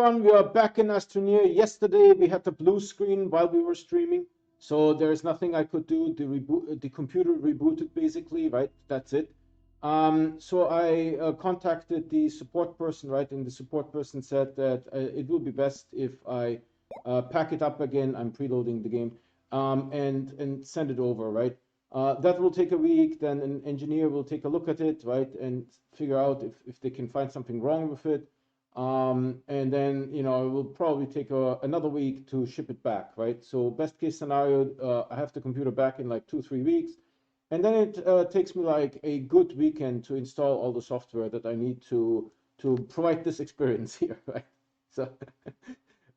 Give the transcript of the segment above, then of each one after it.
everyone, we are back in Astroneer. Yesterday we had the blue screen while we were streaming, so there's nothing I could do. The computer rebooted basically, right? That's it. So I contacted the support person, right? And the support person said that it will be best if I pack it up again. I'm preloading the game, and send it over, right? That will take a week. Then an engineer will take a look at it, right, and figure out if they can find something wrong with it. And then, it will probably take another week to ship it back, right? So best case scenario, I have the computer back in like 2-3 weeks. And then it takes me like a good weekend to install all the software that I need to provide this experience here, right? So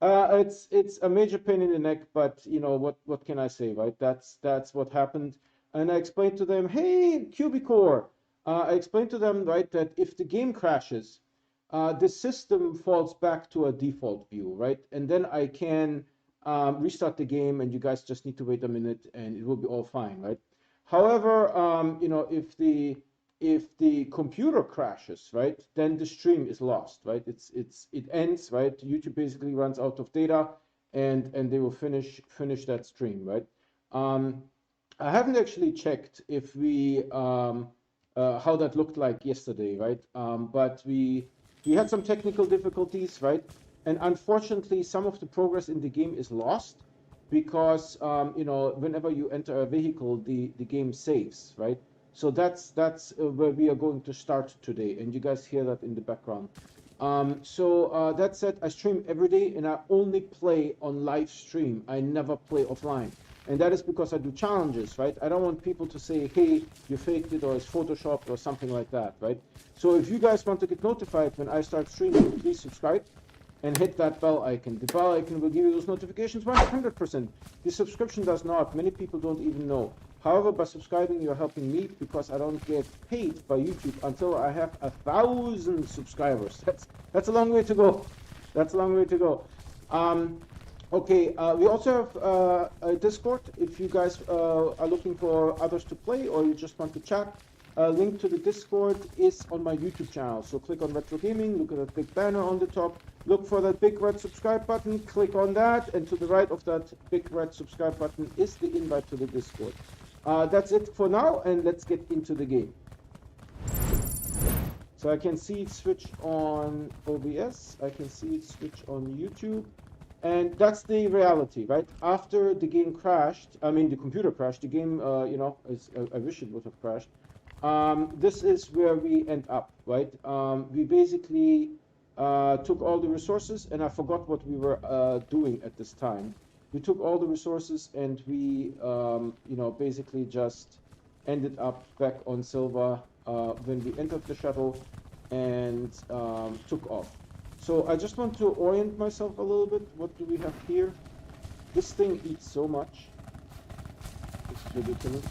it's a major pain in the neck, but what can I say, right? That's what happened. And I explained to them, hey, Cubicore, I explained to them, right, that if the game crashes, the system falls back to a default view, right? And then I can restart the game, and you guys just need to wait a minute, and it will be all fine, right? However, if the computer crashes, right, then the stream is lost, right? It ends, right? YouTube basically runs out of data, and they will finish that stream, right? I haven't actually checked if we how that looked like yesterday, right? But we had some technical difficulties, right? And unfortunately, some of the progress in the game is lost because whenever you enter a vehicle, the game saves, right? So that's where we are going to start today, and you guys hear that in the background. That said, I stream every day, and I only play on live stream. I never play offline. And that is because I do challenges, right? I don't want people to say, hey, you faked it, or it's photoshopped, or something like that, right? So if you guys want to get notified when I start streaming, please subscribe and hit that bell icon. The bell icon will give you those notifications 100%. The subscription does not. Many people don't even know. However, by subscribing, you're helping me because I don't get paid by YouTube until I have 1,000 subscribers. That's a long way to go. That's a long way to go. Okay, we also have a Discord. If you guys are looking for others to play, or you just want to chat, link to the Discord is on my YouTube channel. So click on Retro Gaming, look at that big banner on the top, look for that big red subscribe button, click on that, and to the right of that big red subscribe button is the invite to the Discord. That's it for now, and let's get into the game. So I can see it switch on OBS, I can see it switch on YouTube. And that's the reality, right? After the game crashed, I mean, the computer crashed, the game, I wish it would have crashed. This is where we end up, right? We basically took all the resources, and I forgot what we were doing at this time. We took all the resources, and we, basically just ended up back on Silva when we entered the shuttle and took off. So I just want to orient myself a little bit. What do we have here? This thing eats so much. It's ridiculous.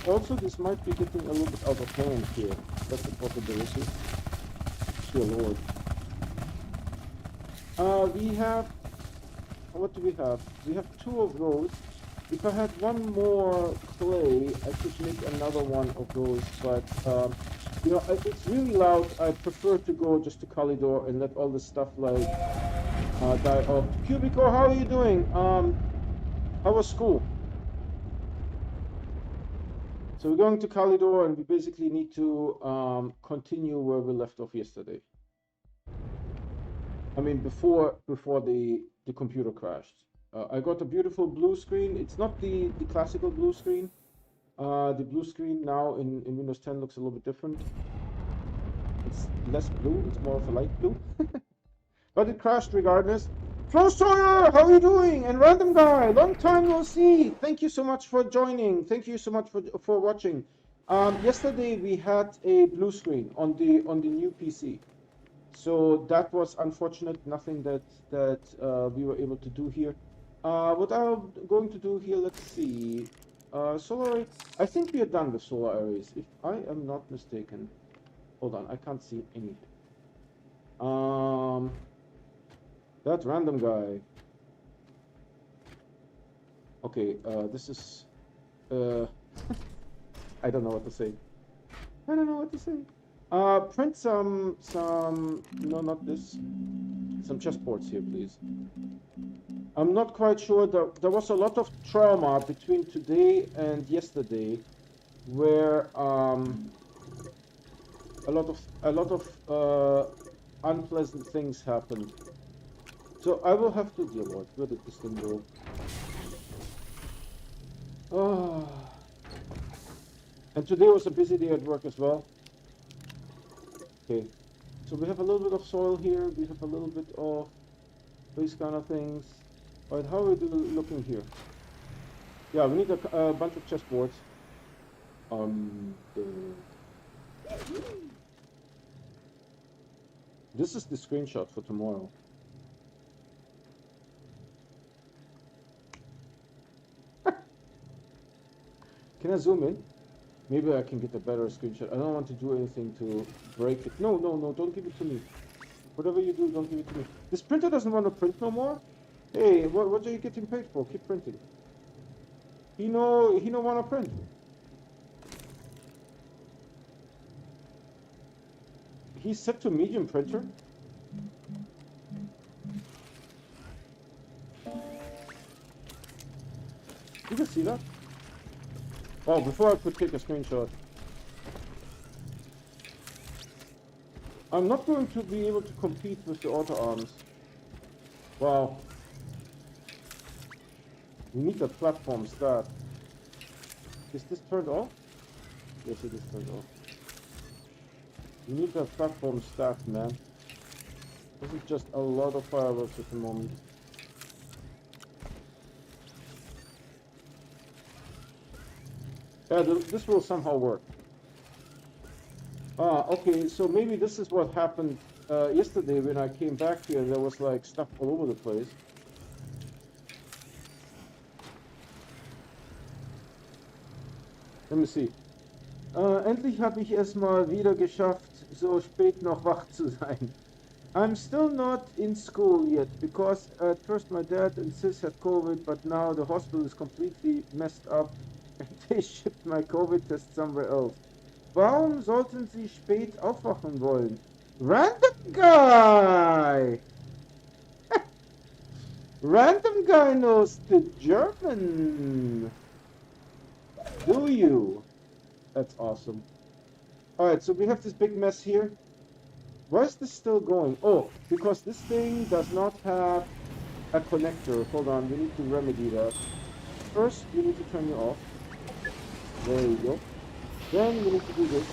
Also, this might be getting a little bit out of hand here. That's a possibility. Dear Lord. We have... What do we have? We have 2 of those. If I had one more clay, I could make another one of those, but... it's really loud. I prefer to go just to Kalidor and let all this stuff like die off. Cubicore, how are you doing? How was school? So we're going to Kalidor, and we basically need to continue where we left off yesterday. I mean, before the computer crashed. I got a beautiful blue screen. It's not the classical blue screen. The blue screen now in Windows 10 looks a little bit different. It's less blue, it's more of a light blue. But it crashed regardless. Flo Sawyer, how are you doing? And Random Guy, long time no see. Thank you so much for joining. Thank you so much for watching. Yesterday we had a blue screen on the new PC. So that was unfortunate, nothing that we were able to do here. What I'm going to do here, let's see. Solar array. I think we are done with solar arrays, if I am not mistaken. Hold on, I can't see anything. That Random Guy. Okay, this is... I don't know what to say. I don't know what to say. Print some, no, not this, some chessboards here, please. I'm not quite sure. There was a lot of trauma between today and yesterday, where a lot of unpleasant things happened. So I will have to deal with it. Where did this thing go? Oh. And today was a busy day at work as well. Okay, so we have a little bit of soil here. We have a little bit of these kind of things. All right, how are we looking here? Yeah, we need a bunch of chessboards. This is the screenshot for tomorrow. Can I zoom in? Maybe I can get a better screenshot. I don't want to do anything to break it. No, no, no, don't give it to me. Whatever you do, don't give it to me. This printer doesn't want to print no more? Hey, what are you getting paid for? Keep printing. He no want to print. He's set to medium printer. You can see that? Oh, before I could take a screenshot. I'm not going to be able to compete with the auto arms. Wow. We need a platform start. Is this turned off? Yes, it is turned off. We need a platform start, man. This is just a lot of fireworks at the moment. Yeah, this will somehow work. Okay, so maybe this is what happened yesterday when I came back here. There was like stuff all over the place. Let me see. Endlich habe ich es mal wieder geschafft, so spät noch wach zu sein. I'm still not in school yet because at first my dad and sis had COVID, but now the hospital is completely messed up and they shipped my COVID test somewhere else. Warum sollten Sie spät aufwachen wollen? Random guy! Random guy knows the German! Do you? That's awesome. Alright, so we have this big mess here. Why is this still going? Oh, because this thing does not have a connector. Hold on, we need to remedy that. First, we need to turn you off. There you go. Then we need to do this.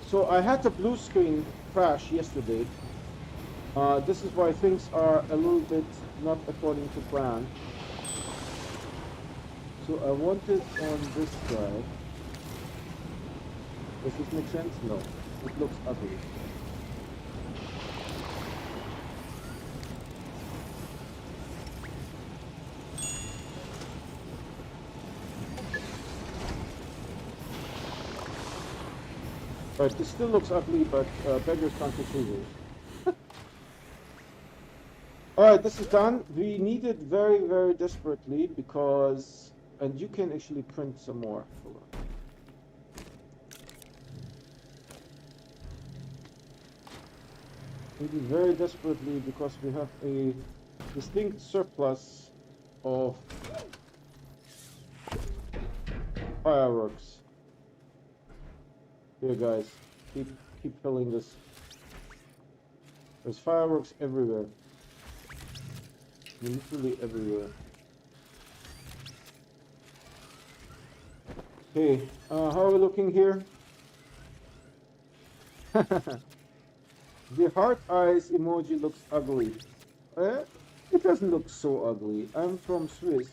So I had the blue screen crash yesterday. This is why things are a little bit not according to plan. So I want it on this side. Does this make sense? No. It looks ugly. Right, this still looks ugly, but beggars can't be choosers. Alright, this is done. We need it very, very desperately because... And you can actually print some more. Hold on. We need it very desperately because we have a distinct surplus of fireworks. Here, guys, keep filling this. There's fireworks everywhere. Literally everywhere. Okay, how are we looking here? The heart eyes emoji looks ugly. It doesn't look so ugly. I'm from Swiss,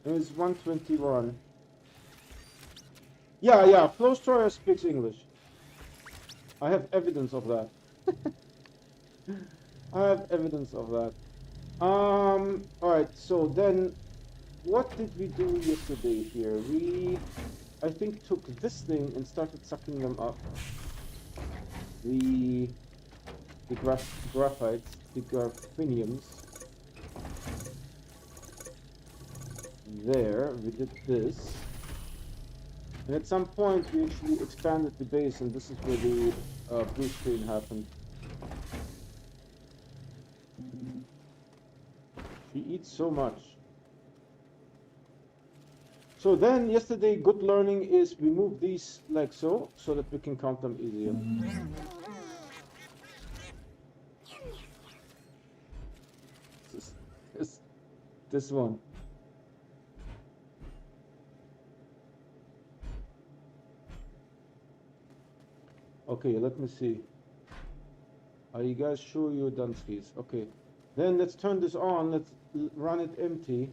and it's 121. Yeah, Flo Stroyer speaks English. I have evidence of that. I have evidence of that. Alright, so then, what did we do yesterday here? We, I think, took this thing and started sucking them up. The graphites, the grapheniums. There, we did this. And at some point, we actually expanded the base, and this is where the blue screen happened. She eats so much. So then, yesterday, good learning is we move these like so that we can count them easier. This one. Okay, let me see. Are you guys sure you're done, skis? Okay. Then let's turn this on. Let's run it empty.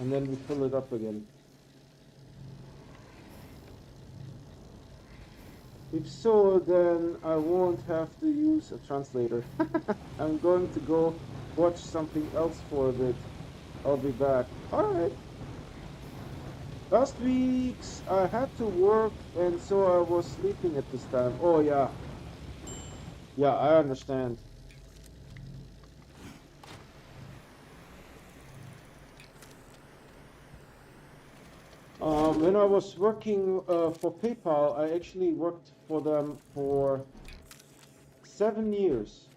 And then we fill it up again. If so, then I won't have to use a translator. I'm going to go watch something else for a bit. I'll be back. Alright. Last week's I had to work and so I was sleeping at this time. Oh yeah. Yeah, I understand. When I was working for PayPal, I actually worked for them for 7 years.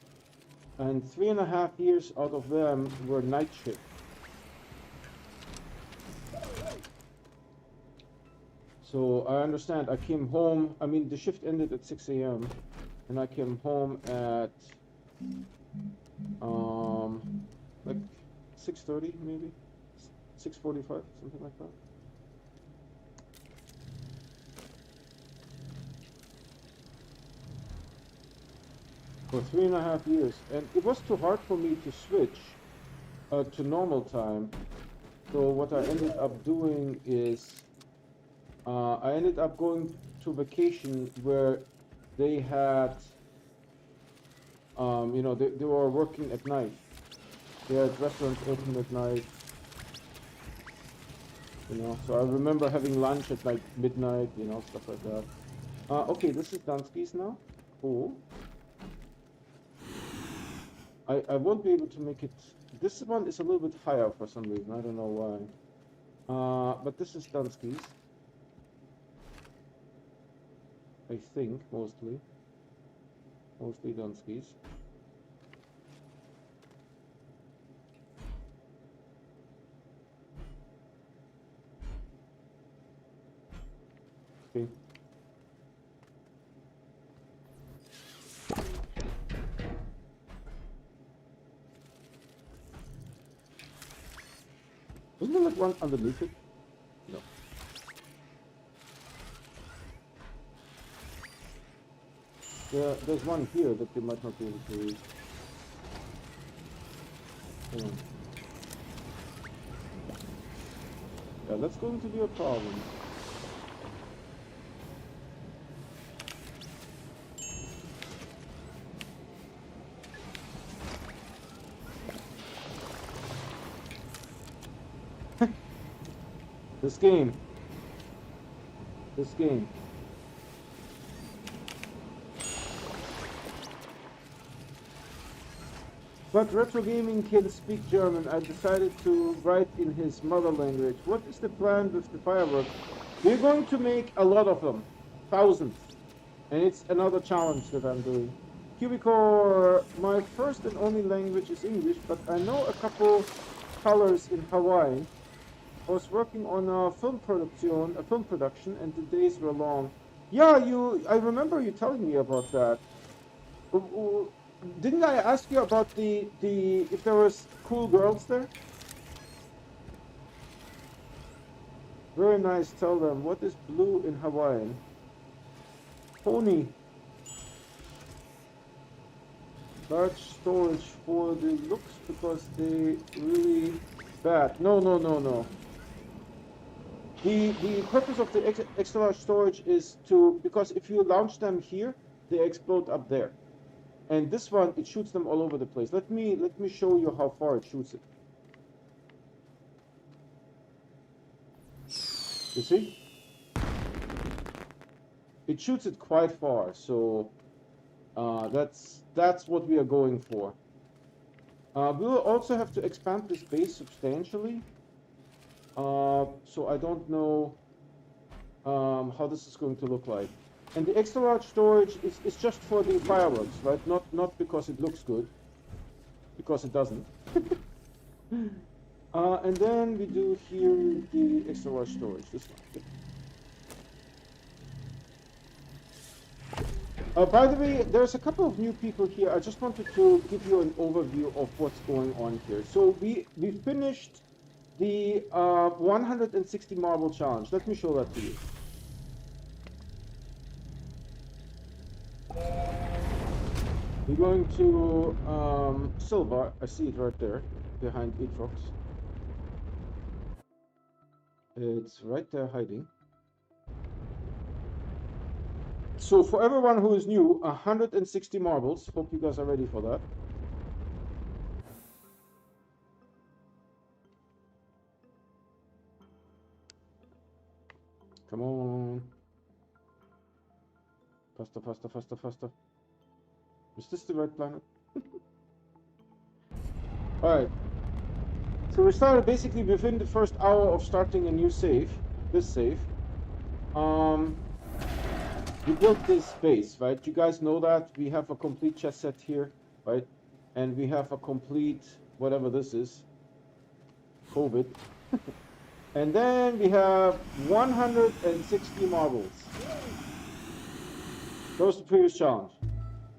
And 3.5 years out of them were night shift. So I understand. I came home, I mean, the shift ended at 6 a.m. and I came home at like 6:30 maybe, 6:45, something like that. For 3.5 years, and it was too hard for me to switch to normal time. So what I ended up doing is I ended up going to vacation where they had, you know, they were working at night. They had restaurants open at night. You know, so I remember having lunch at like midnight, you know, stuff like that. Okay, this is Dunsky's now. Cool. I won't be able to make it. This one is a little bit higher for some reason. I don't know why. But this is Dunsky's. I think mostly Dunsky's. Okay. Wasn't there like one underneath it? No. There's one here that they might not be able to reach. Hold on. Yeah, that's going to be a problem. This game. But retro gaming can speak German. I decided to write in his mother language. What is the plan with the fireworks? We're going to make a lot of them. Thousands. And it's another challenge that I'm doing. Cubicore, my first and only language is English, but I know a couple colors in Hawaii. I was working on a film production, and the days were long. Yeah, I remember you telling me about that. Didn't I ask you about the if there was cool girls there? Very nice. Tell them, what is blue in Hawaiian? Pony. Large storage for the looks because they really bad. No. The purpose of the extra large storage is because if you launch them here, they explode up there. And this one, it shoots them all over the place. Let me show you how far it shoots it. You see? It shoots it quite far, so that's what we are going for. We will also have to expand this base substantially. So I don't know how this is going to look like. And the extra large storage is just for the fireworks, right? Not because it looks good, because it doesn't. And then we do here the extra large storage, this one. By the way, there's a couple of new people here. I just wanted to give you an overview of what's going on here. So we finished the 160 marble challenge. Let me show that to you. We're going to Silva. I see it right there behind Aatrox. It's right there hiding. So for everyone who is new, 160 marbles. Hope you guys are ready for that. Come on. Faster, faster, faster, faster. Is this the right planet? Alright. So we started basically within the first hour of starting a new save. This save. We built this base, right? You guys know that. We have a complete chess set here, right? And we have a complete, whatever this is, COVID. And then we have 160 marbles. That was the previous challenge.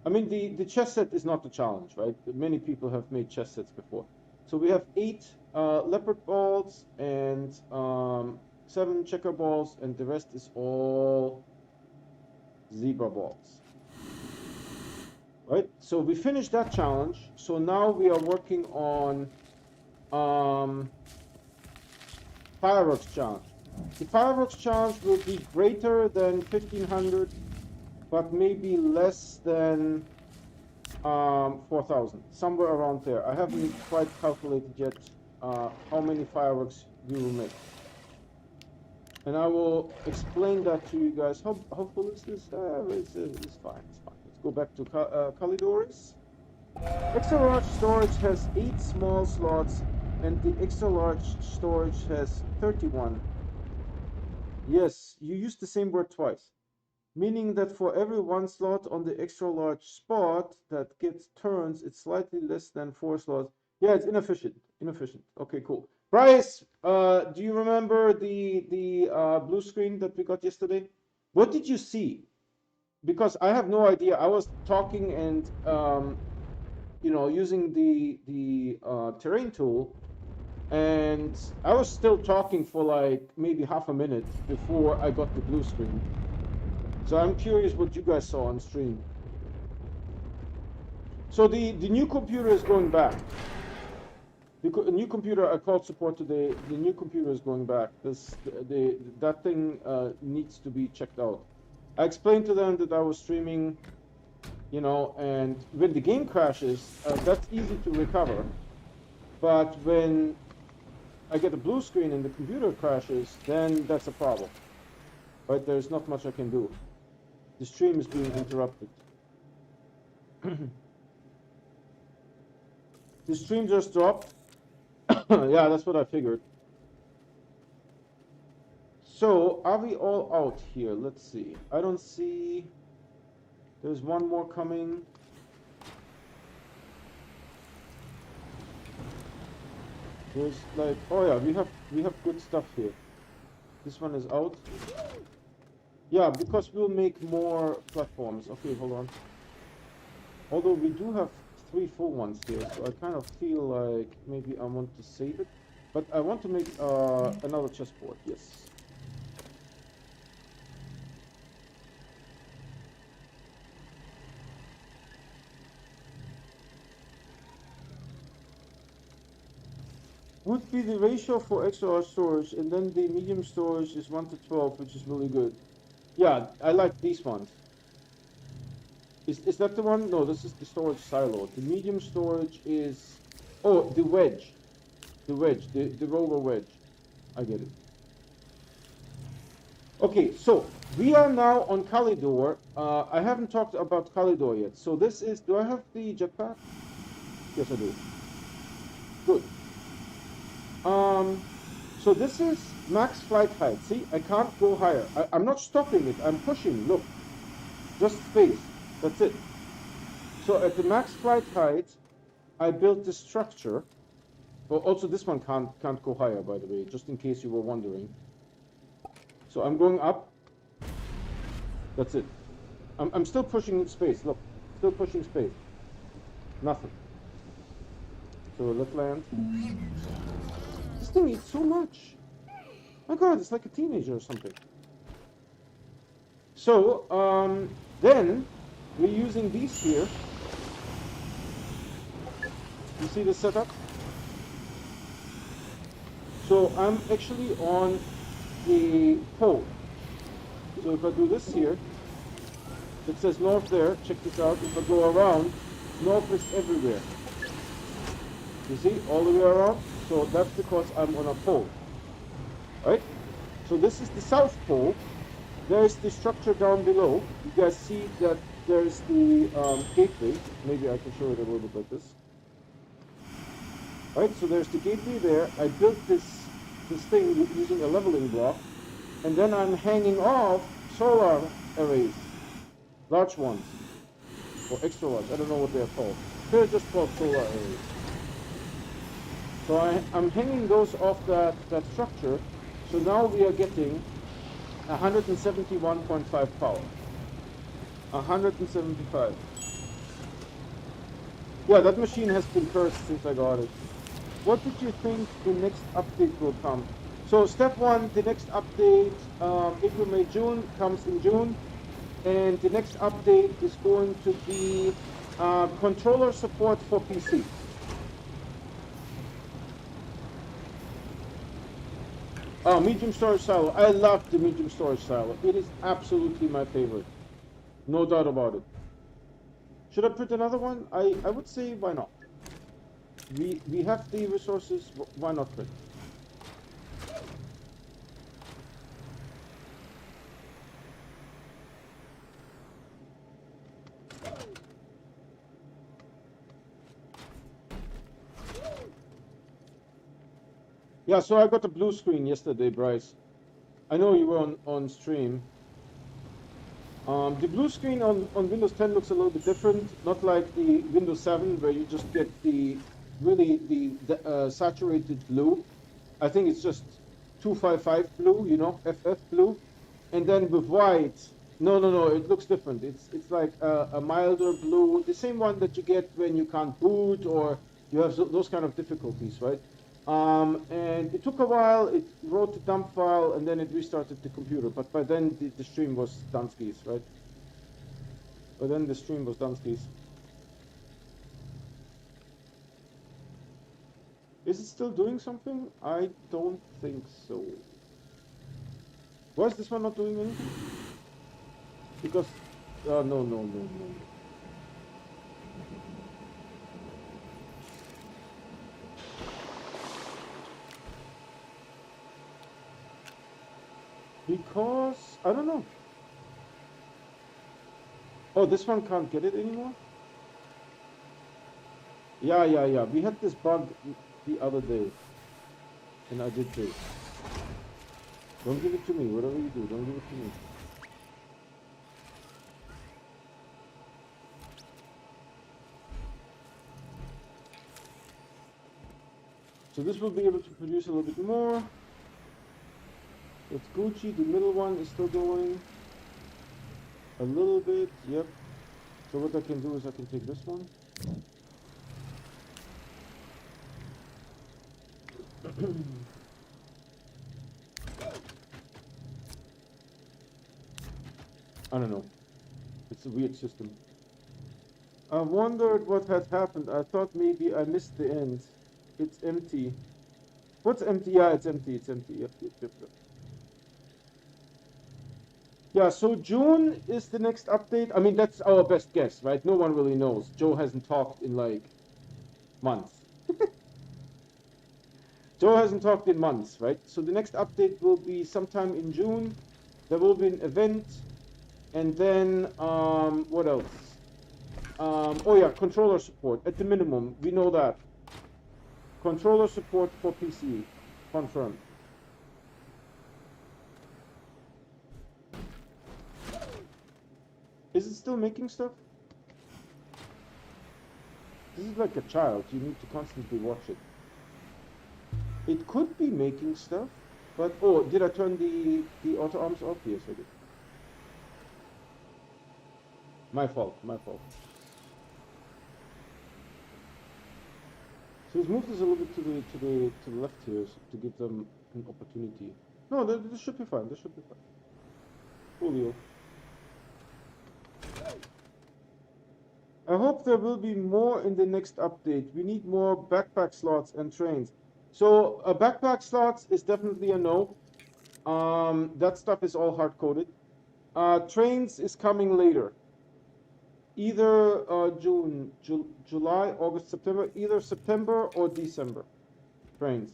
I mean, the chess set is not the challenge, right? Many people have made chess sets before. So we have 8 leopard balls and 7 checker balls, and the rest is all zebra balls. Right? So we finished that challenge. So now we are working on fireworks challenge. The fireworks challenge will be greater than 1500, but maybe less than 4000, somewhere around there. I haven't quite calculated yet how many fireworks we will make. And I will explain that to you guys. How full is this? It's fine, it's fine. Let's go back to Kalidoris. Extra large storage has 8 small slots, and the extra large storage has 31. Yes, you used the same word twice. Meaning that for every 1 slot on the extra large spot that gets turns, it's slightly less than 4 slots. Yeah, it's inefficient. Inefficient. Okay, cool. Bryce, do you remember the blue screen that we got yesterday? What did you see? Because I have no idea. I was talking and you know, using the terrain tool, and I was still talking for like maybe half a minute before I got the blue screen. So I'm curious what you guys saw on stream. So the new computer is going back. The new computer, I called support today. The new computer is going back. That thing needs to be checked out. I explained to them that I was streaming, you know, and when the game crashes, that's easy to recover. But when I get a blue screen and the computer crashes, then that's a problem. Right? There's not much I can do. The stream is being interrupted. The stream just dropped. Yeah, that's what I figured. So, are we all out here? Let's see. I don't see... There's one more coming. There's like... Oh yeah, we have good stuff here. This one is out. Yeah, because we'll make more platforms. Okay, hold on. Although we do have 3 full ones here, so I kind of feel like maybe I want to save it. But I want to make another chessboard, yes. Would be the ratio for extra large storage, and then the medium storage is 1 to 12, which is really good. Yeah, I like these ones. Is that the one? No, this is the storage silo. The medium storage is... Oh, the wedge. The wedge, the roller wedge. I get it. Okay, so we are now on Kalidor. I haven't talked about Kalidor yet. So this is... Do I have the jetpack? Yes, I do. Good. So this is max flight height. See, I can't go higher. I'm not stopping it. I'm pushing. Look, just space. That's it. So at the max flight height, I built this structure. Well, also this one can't go higher, by the way, just in case you were wondering. So I'm going up. That's it. I'm still pushing space. Look, still pushing space. Nothing. So let's land. This thing eats so much. My God, it's like a teenager or something. So then we're using these here. You see the setup? So I'm actually on the pole. So if I do this here, it says north there. Check this out. If I go around, north is everywhere. You see, all the way around. So that's because I'm on a pole, right? So this is the south pole. There's the structure down below. You guys see that there's the gateway. Maybe I can show it a little bit like this. Right, so there's the gateway there. I built this thing using a leveling block, and then I'm hanging off solar arrays, large ones, or extra large. I don't know what they're called. They're just called solar arrays. So I'm hanging those off that structure. So now we are getting 171.5 power. 175. Yeah, that machine has been cursed since I got it. What did you think the next update will come? So step one, the next update, April, May, June, comes in June. And the next update is going to be controller support for PC. Medium storage silo. I love the medium storage silo. It is absolutely my favorite. No doubt about it. Should I put another one? I would say why not? We have the resources, why not print? Yeah, so I got a blue screen yesterday, Bryce. I know you were on stream. The blue screen on Windows 10 looks a little bit different, not like the Windows 7 where you just get the saturated blue. I think it's just 255 blue, you know, FF blue. And then with white, no, it looks different. It's like a milder blue, the same one that you get when you can't boot or you have those kind of difficulties, right? And it took a while, it wrote the dump file, and then it restarted the computer. But by then, the stream was done skis, right? By then, the stream was done skis. Is it still doing something? I don't think so. Why is this one not doing anything? Because, no. Because, I don't know. Oh, this one can't get it anymore? Yeah. We had this bug the other day. And I did this. Don't give it to me. Whatever you do, don't give it to me. So this will be able to produce a little bit more. It's Gucci, the middle one is still going a little bit, yep. So what I can do is I can take this one. I don't know. It's a weird system. I wondered what had happened. I thought maybe I missed the end. It's empty. What's empty? Yeah, it's empty. Yep. Yeah, so June is the next update. I mean, that's our best guess, right? No one really knows. Joe hasn't talked in like months. Joe hasn't talked in months, right? So the next update will be sometime in June. There will be an event. And then, what else? Oh yeah, controller support at the minimum. We know that. Controller support for PC, confirmed. Is it still making stuff? This is like a child. You need to constantly watch it. It could be making stuff, but oh, did I turn the auto arms off? Yes, I did. My fault. My fault. So let's move this a little bit to the left here to give them an opportunity. No, this should be fine. This should be fine. Coolio. I hope there will be more in the next update. We need more backpack slots and trains. So backpack slots is definitely a no. That stuff is all hard-coded. Trains is coming later. Either June, July, August, September, either September or December. Trains.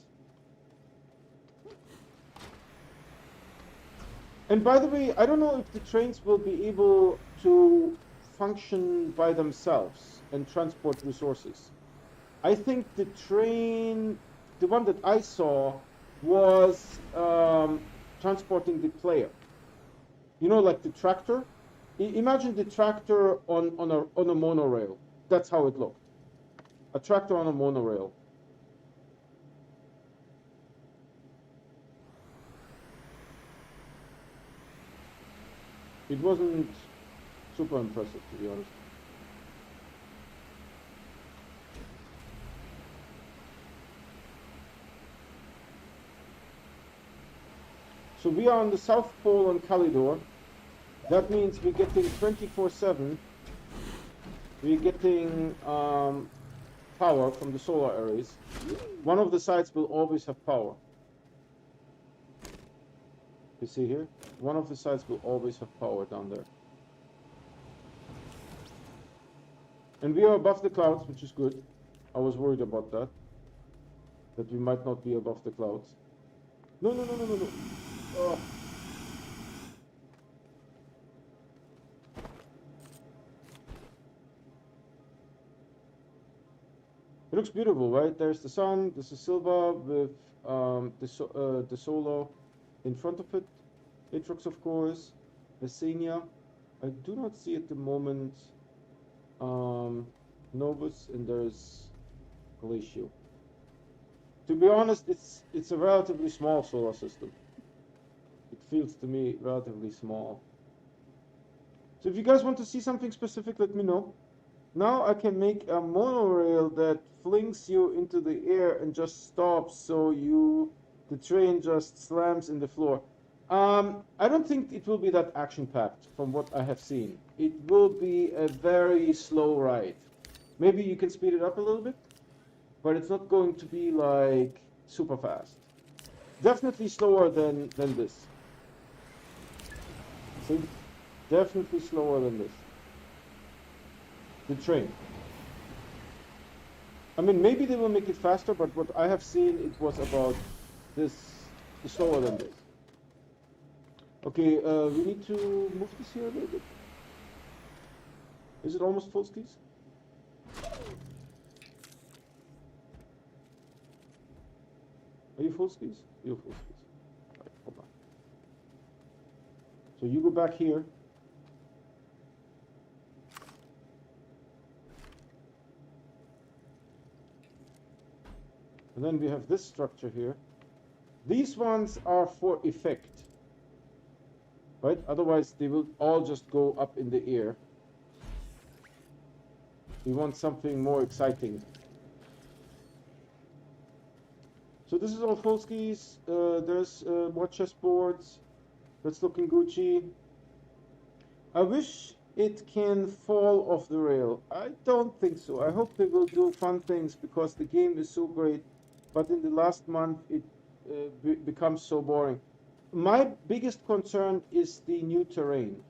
And by the way, I don't know if the trains will be able to function by themselves and transport resources. I think the train, the one that I saw, was transporting the player. You know, like the tractor. Imagine the tractor on a monorail. That's how it looked. A tractor on a monorail. It wasn't super impressive, to be honest. So we are on the South Pole on Calidor. That means we're getting 24/7. We're getting power from the solar arrays. One of the sites will always have power. You see here? One of the sites will always have power down there. And we are above the clouds, which is good. I was worried about that. That we might not be above the clouds. No. Oh. It looks beautiful, right? There's the sun, there's the Silva with the Solo in front of it. Atrox, of course, Messenia. I do not see at the moment Novus, and there's Glacial. To be honest, it's a relatively small solar system. It feels to me relatively small. So if you guys want to see something specific, let me know. Now I can make a monorail that flings you into the air and just stops, so the train just slams in the floor. I don't think it will be that action-packed from what I have seen. It will be a very slow ride. Maybe you can speed it up a little bit, but it's not going to be like super fast. Definitely slower than this. See? Definitely slower than this. The train. I mean, maybe they will make it faster, but what I have seen, it was about this, slower than this. Okay, we need to move this here a little bit. Is it almost full skis? Are you full skis? You're full skis. All right, hold on. So you go back here. And then we have this structure here. These ones are for effect, right? Otherwise, they will all just go up in the air. We want something more exciting. So this is all full skis. There's more chessboards. That's looking Gucci. I wish it can fall off the rail. I don't think so. I hope they will do fun things because the game is so great. But in the last month, it becomes so boring. My biggest concern is the new terrain.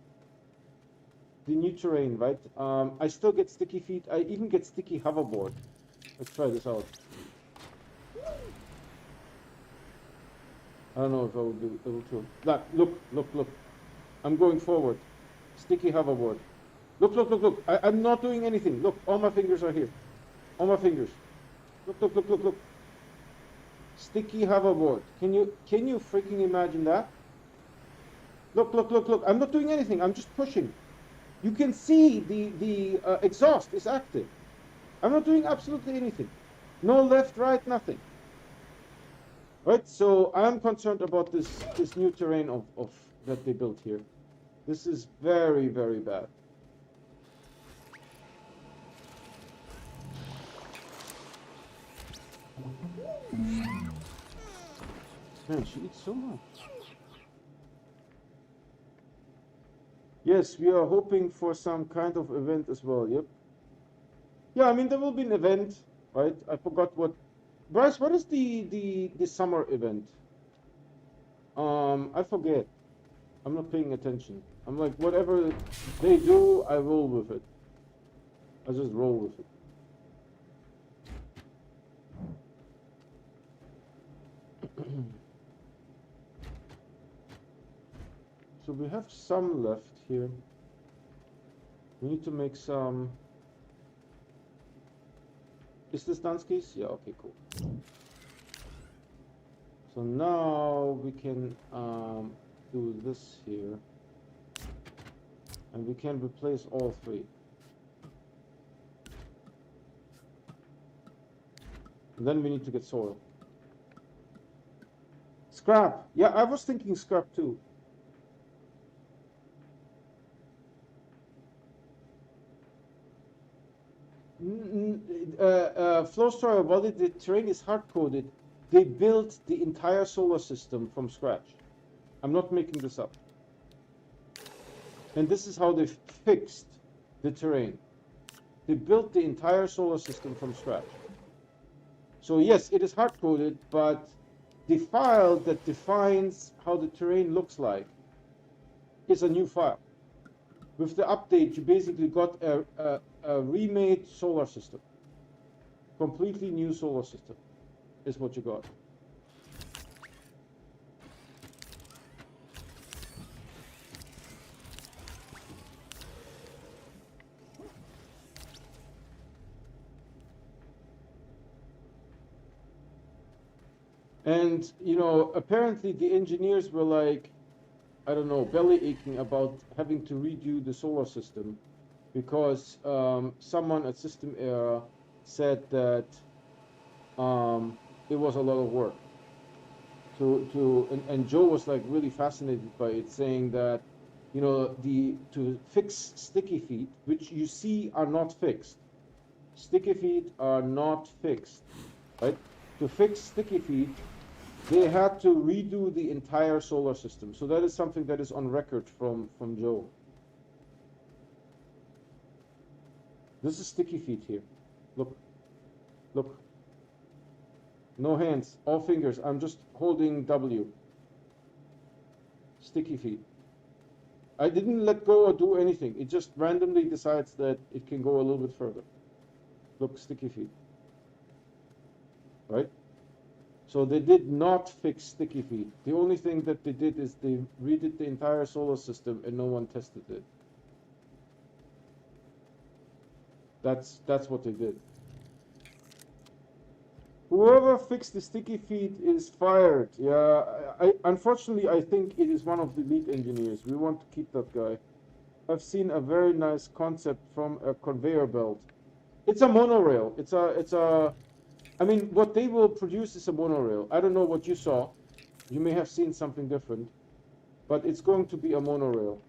The new terrain, right? I still get sticky feet. I even get sticky hoverboard. Let's try this out. I don't know if I will be able to. Look. I'm going forward. Sticky hoverboard. Look. I'm not doing anything. Look, all my fingers are here. All my fingers. Look. Sticky hoverboard. Can you freaking imagine that? Look. I'm not doing anything. I'm just pushing. You can see the exhaust is active. I'm not doing absolutely anything. No left, right, nothing. Right, so I'm concerned about this new terrain of that they built here. This is very, very bad. Man, she eats so much. Yes, we are hoping for some kind of event as well. Yep. Yeah, I mean there will be an event, right? I forgot what. Bryce, what is the summer event? I forget. I'm not paying attention. I'm like, whatever they do, I roll with it. I just roll with it. So we have some left here. We need to make some. Is this Dunsky's? Yeah, okay, cool. So now we can do this here. And we can replace all three. And then we need to get soil. Scrap. Yeah, I was thinking scrap too. Flowstar, while the terrain is hard-coded, they built the entire solar system from scratch. I'm not making this up. And this is how they fixed the terrain. They built the entire solar system from scratch. So yes, it is hard-coded, but the file that defines how the terrain looks like is a new file. With the update, you basically got a remade solar system. Completely new solar system is what you got. And, you know, apparently the engineers were like, I don't know, belly aching about having to redo the solar system because someone at System Era said that it was a lot of work. And Joe was like really fascinated by it, saying that, you know, to fix sticky feet, which you see are not fixed. Sticky feet are not fixed, right? To fix sticky feet, they had to redo the entire solar system. So that is something that is on record from Joe. This is sticky feet here. Look, look. No hands, all fingers. I'm just holding W. Sticky feet. I didn't let go or do anything. It just randomly decides that it can go a little bit further. Look, sticky feet. Right? So they did not fix sticky feet. The only thing that they did is they redid the entire solar system and no one tested it. That's what they did. Whoever fixed the sticky feet is fired. Yeah, unfortunately, I think it is one of the lead engineers. We want to keep that guy. I've seen a very nice concept from a conveyor belt. It's a monorail. I mean, what they will produce is a monorail. I don't know what you saw. You may have seen something different, but it's going to be a monorail.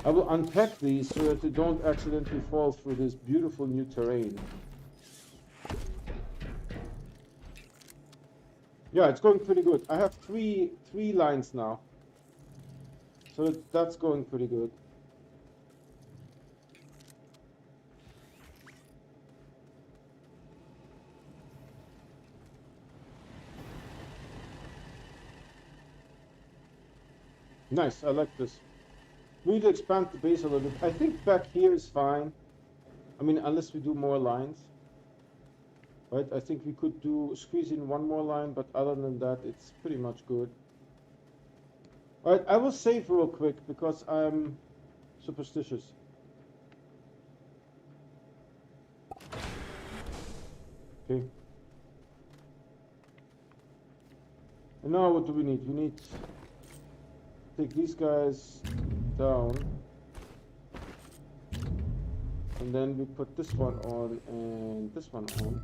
I will unpack these so that they don't accidentally fall through this beautiful new terrain. Yeah, it's going pretty good. I have three lines now. So that's going pretty good. Nice, I like this. We need to expand the base a little bit. I think back here is fine. I mean, unless we do more lines. Right, I think we could squeeze in one more line, but other than that, it's pretty much good. All right, I will save real quick because I'm superstitious. Okay. And now what do we need? We need to take these guys down. And then we put this one on and this one on.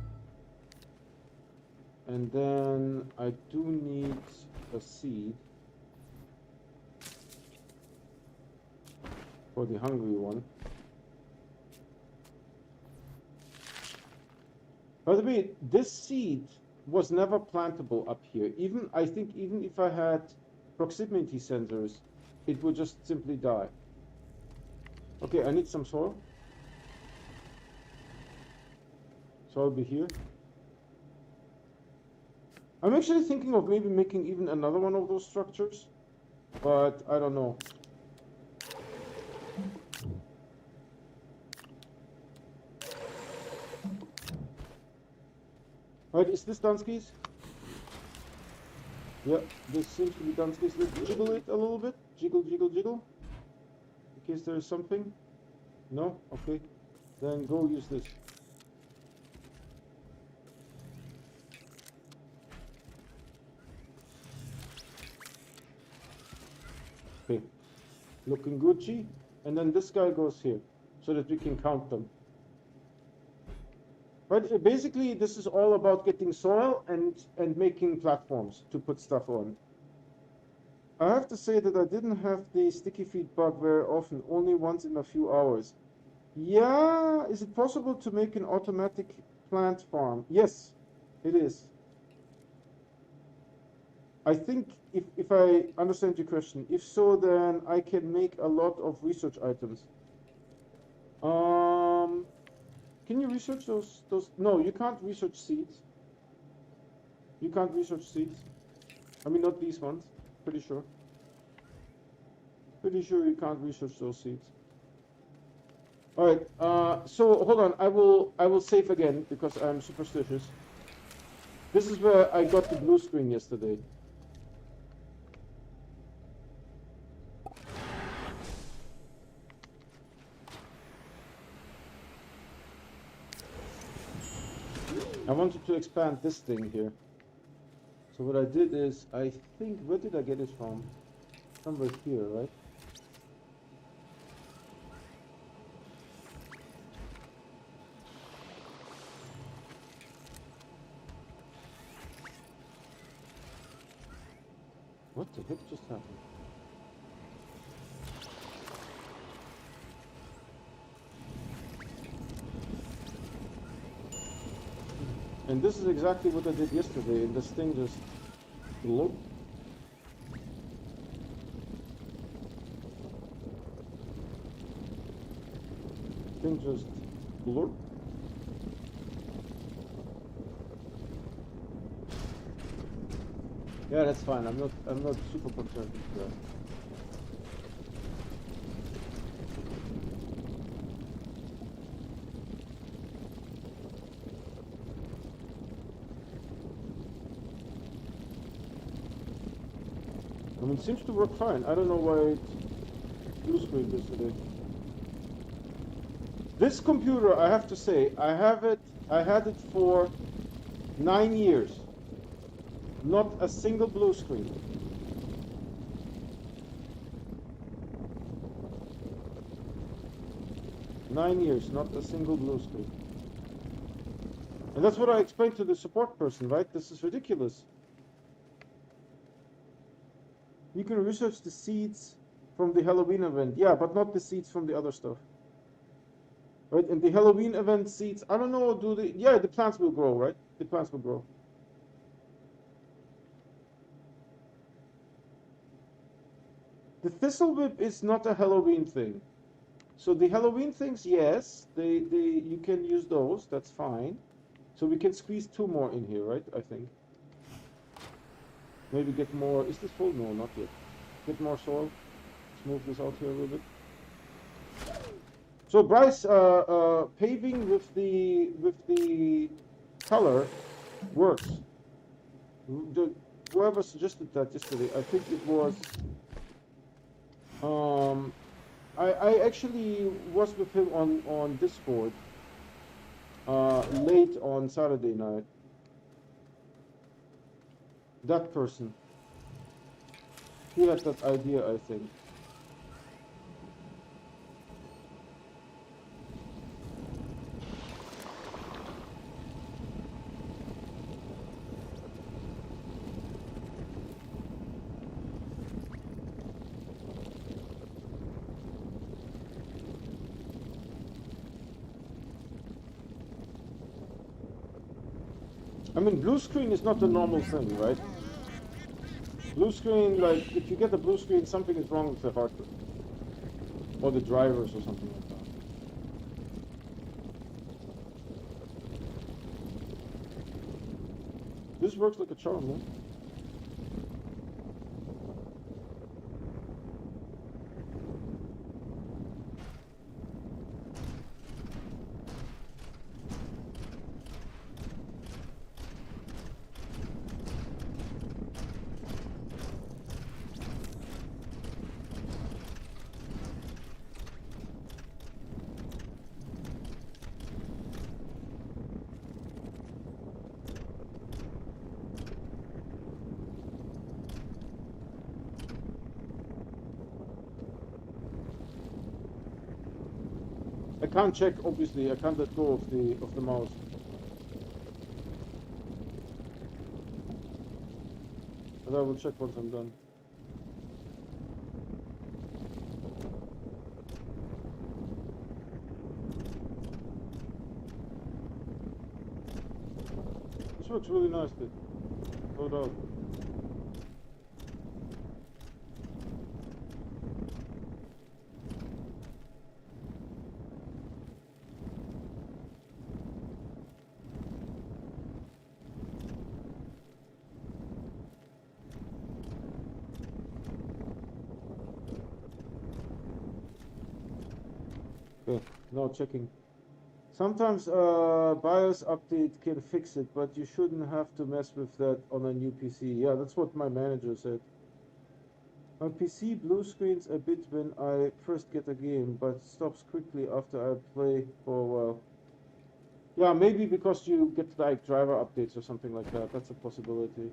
And then I do need a seed for the hungry one. By the way, this seed was never plantable up here. I think even if I had proximity sensors, it would just simply die. Okay, I need some soil. So I'll be here. I'm actually thinking of maybe making even another one of those structures, but I don't know. Right, is this Dunsky's? Yeah, this seems to be Dunsky's. Let's jiggle it a little bit. Jiggle, jiggle, jiggle. In case there is something. No? Okay. Then go use this. Okay. Looking Gucci. And then this guy goes here, so that we can count them. But basically, this is all about getting soil and making platforms to put stuff on. I have to say that I didn't have the sticky feet bug very often, only once in a few hours. Yeah, is it possible to make an automatic plant farm? Yes, it is. I think if I understand your question, if so, then I can make a lot of research items. Can you research those? No, you can't research seeds. You can't research seeds. I mean, not these ones. Pretty sure. Pretty sure you can't research those seeds. All right. So hold on. I will save again because I'm superstitious. This is where I got the blue screen yesterday. I wanted to expand this thing here. So what I did is, I think, where did I get it from? Somewhere here, right? What the heck just happened? And this is exactly what I did yesterday, and this thing just looked. Thing just blurred. Yeah, that's fine. I'm not super concerned with that. I mean, it seems to work fine. I don't know why it blue screened yesterday. This computer, I have to say, I had it for 9 years. Not a single blue screen. Nine years, not a single blue screen. And that's what I explained to the support person, right? This is ridiculous. You can research the seeds from the Halloween event. Yeah, but not the seeds from the other stuff. Right? And the Halloween event seeds, I don't know, yeah, the plants will grow, right? The plants will grow. The thistle whip is not a Halloween thing. So the Halloween things, yes, you can use those, that's fine. So we can squeeze 2 more in here, right? I think. Maybe get more, is this full? No, not yet. Get more soil. Let's move this out here a little bit. So Bryce, paving with the color works. Whoever suggested that yesterday, I think it was, I actually was with him on Discord late on Saturday night. That person. He had that idea, I think. I mean, blue screen is not a normal thing, right? Blue screen, like, if you get a blue screen, something is wrong with the hardware. Or the drivers or something like that. This works like a charm, man. I can't check, obviously. I can't let go of the mouse. But I will check once I'm done. This works really nicely. No doubt. Okay, now checking. Sometimes BIOS update can fix it, but you shouldn't have to mess with that on a new PC. Yeah, that's what my manager said. My PC blue screens a bit when I first get a game, but stops quickly after I play for a while. Yeah, maybe because you get like driver updates or something like that. That's a possibility.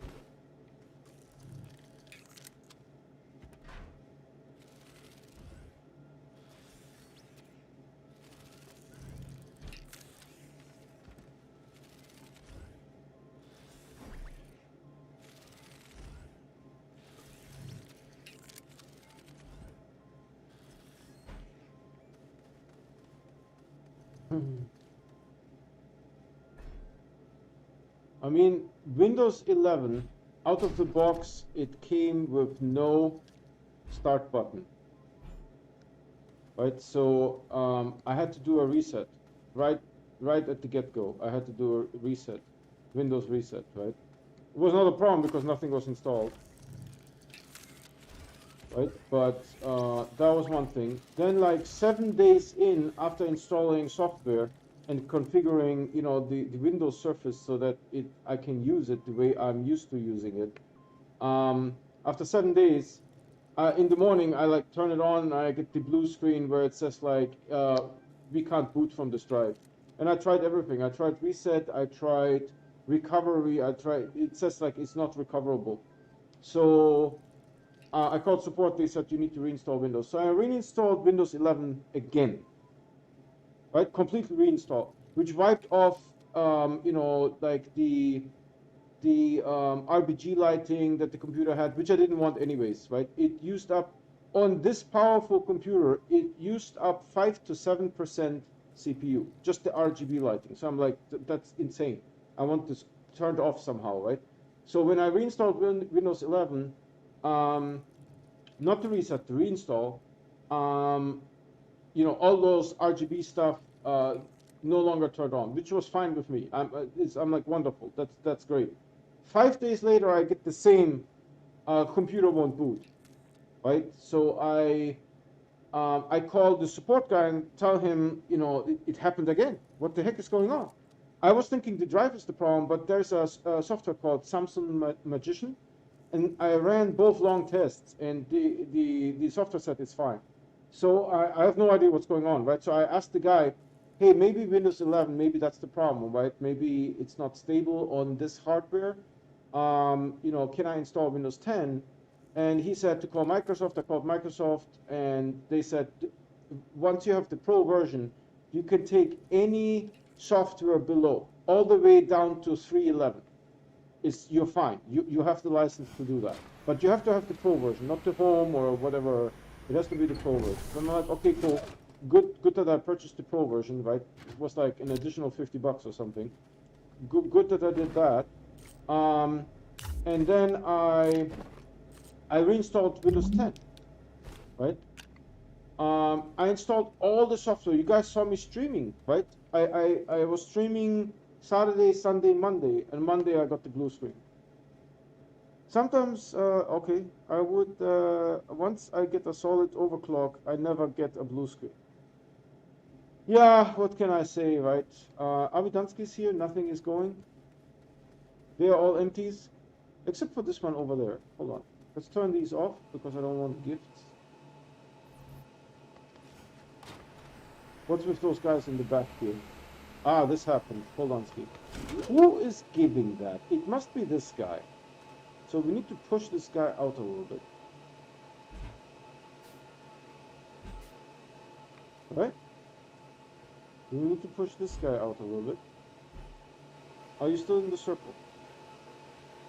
I mean, Windows 11, out of the box, it came with no start button, right? So I had to do a reset, right at the get-go. I had to do a reset, Windows reset, right? It was not a problem because nothing was installed, right? But that was one thing. Then, like 7 days in, after installing software and configuring, you know, the Windows Surface so that I can use it the way I'm used to using it. After 7 days, in the morning, I like turn it on and I get the blue screen where it says like, we can't boot from this drive. And I tried everything. I tried reset, I tried recovery, it says like it's not recoverable. So I called support, they said you need to reinstall Windows. So I reinstalled Windows 11 again, right? Completely reinstalled, which wiped off, you know, like the RGB lighting that the computer had, which I didn't want anyways, right? It used up, on this powerful computer, it used up 5 to 7% CPU, just the RGB lighting. So I'm like, that's insane. I want this turned off somehow, right? So when I reinstalled Windows 11, not to reset, to reinstall, you know, all those RGB stuff no longer turned on, which was fine with me. I'm like, wonderful, that's great. 5 days later, I get the same computer won't boot, right? So I called the support guy and tell him, you know, it happened again. What the heck is going on? I was thinking the drive is the problem, but there's a software called Samsung Magician, and I ran both long tests, and the software said it's fine. So I have no idea what's going on, right? So I asked the guy, hey, maybe Windows 11, maybe that's the problem, right? Maybe it's not stable on this hardware. You know, can I install Windows 10? And he said to call Microsoft. I called Microsoft, and they said, once you have the Pro version, you can take any software below, all the way down to 3.11. You're fine. You have the license to do that. But you have to have the Pro version, not the Home or whatever. It has to be the Pro version. So I'm like, okay, cool. Good that I purchased the Pro version, right? It was like an additional $50 or something. Good that I did that. And then I reinstalled Windows 10, right? I installed all the software. You guys saw me streaming, right? I was streaming Saturday, Sunday, Monday, and Monday I got the blue screen. Sometimes, okay, I would, once I get a solid overclock, I never get a blue screen. Yeah, what can I say, right? Avidansky's here, nothing is going. They are all empties, except for this one over there. Hold on. Let's turn these off, because I don't want gifts. What's with those guys in the back here? Ah, this happened. Hold on, Steve. Who is giving that? It must be this guy. So we need to push this guy out a little bit. Right? We need to push this guy out a little bit. Are you still in the circle?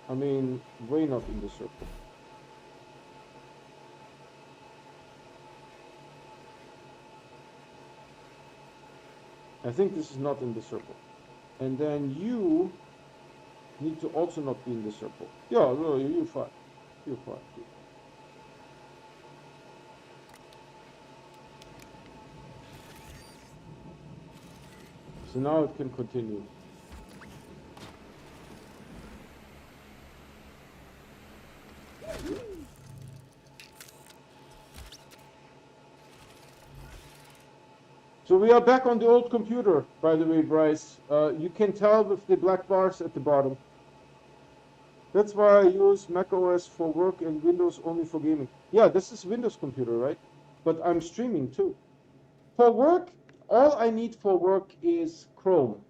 I mean, way not in the circle. I think this is not in the circle. And then you need to also not be in the circle. Yeah, no, you're fine. You're fine. So now it can continue. So we are back on the old computer, by the way, Bryce. You can tell with the black bars at the bottom. That's why I use Mac OS for work and Windows only for gaming. Yeah, this is Windows computer, right? But I'm streaming too. For work, all I need for work is Chrome,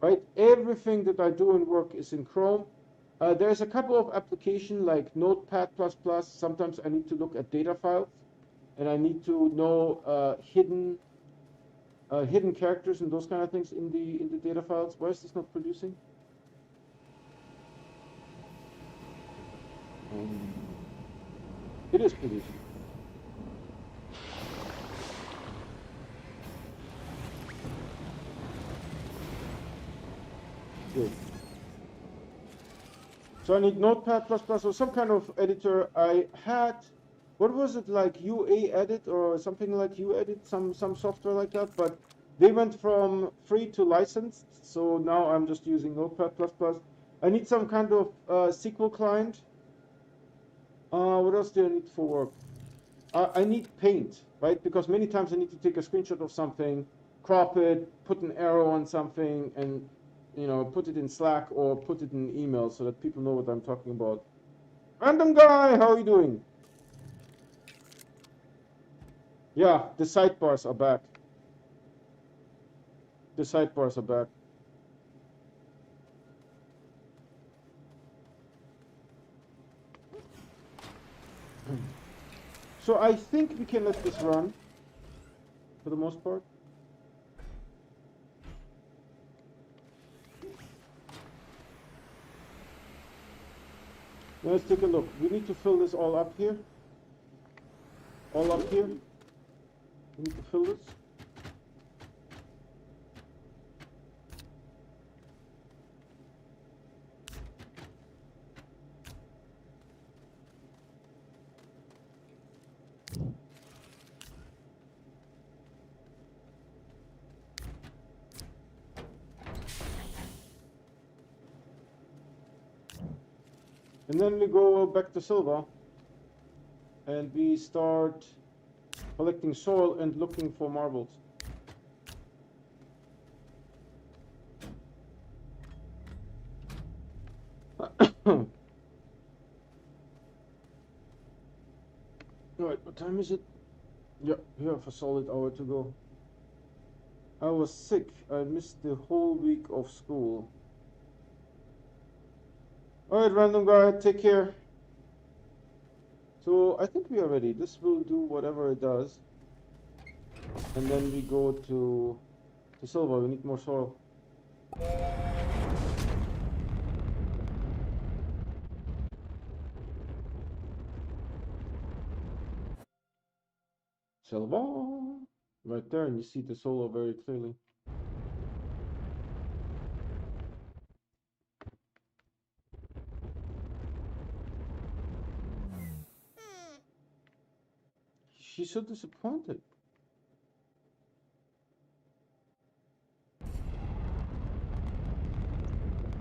right? Everything that I do in work is in Chrome. There's a couple of applications like Notepad++. Sometimes I need to look at data files, and I need to know hidden characters and those kind of things in the data files. Why is this not producing? It is producing. Good. So I need Notepad++ or some kind of editor. I had, what was it, like UA Edit or something like UEdit, some software like that, but they went from free to licensed, so now I'm just using Notepad++. I need some kind of SQL client. What else do I need for work? I need Paint, right? Because many times I need to take a screenshot of something, crop it, put an arrow on something, and put it in Slack or put it in email so that people know what I'm talking about. Random guy, how are you doing? Yeah, the sidebars are back. The sidebars are back. So I think we can let this run for the most part. Let's take a look. We need to fill this all up here. All up here. We need to fill this. And then we go back to Silva and we start collecting soil and looking for marbles. All right, what time is it? Yeah, we have a solid hour to go. I was sick. I missed the whole week of school. All right, random guy, take care. So I think we are ready. This will do whatever it does. And then we go to silver. We need more soil. Silver! Right there, and you see the solar very clearly. She's so disappointed.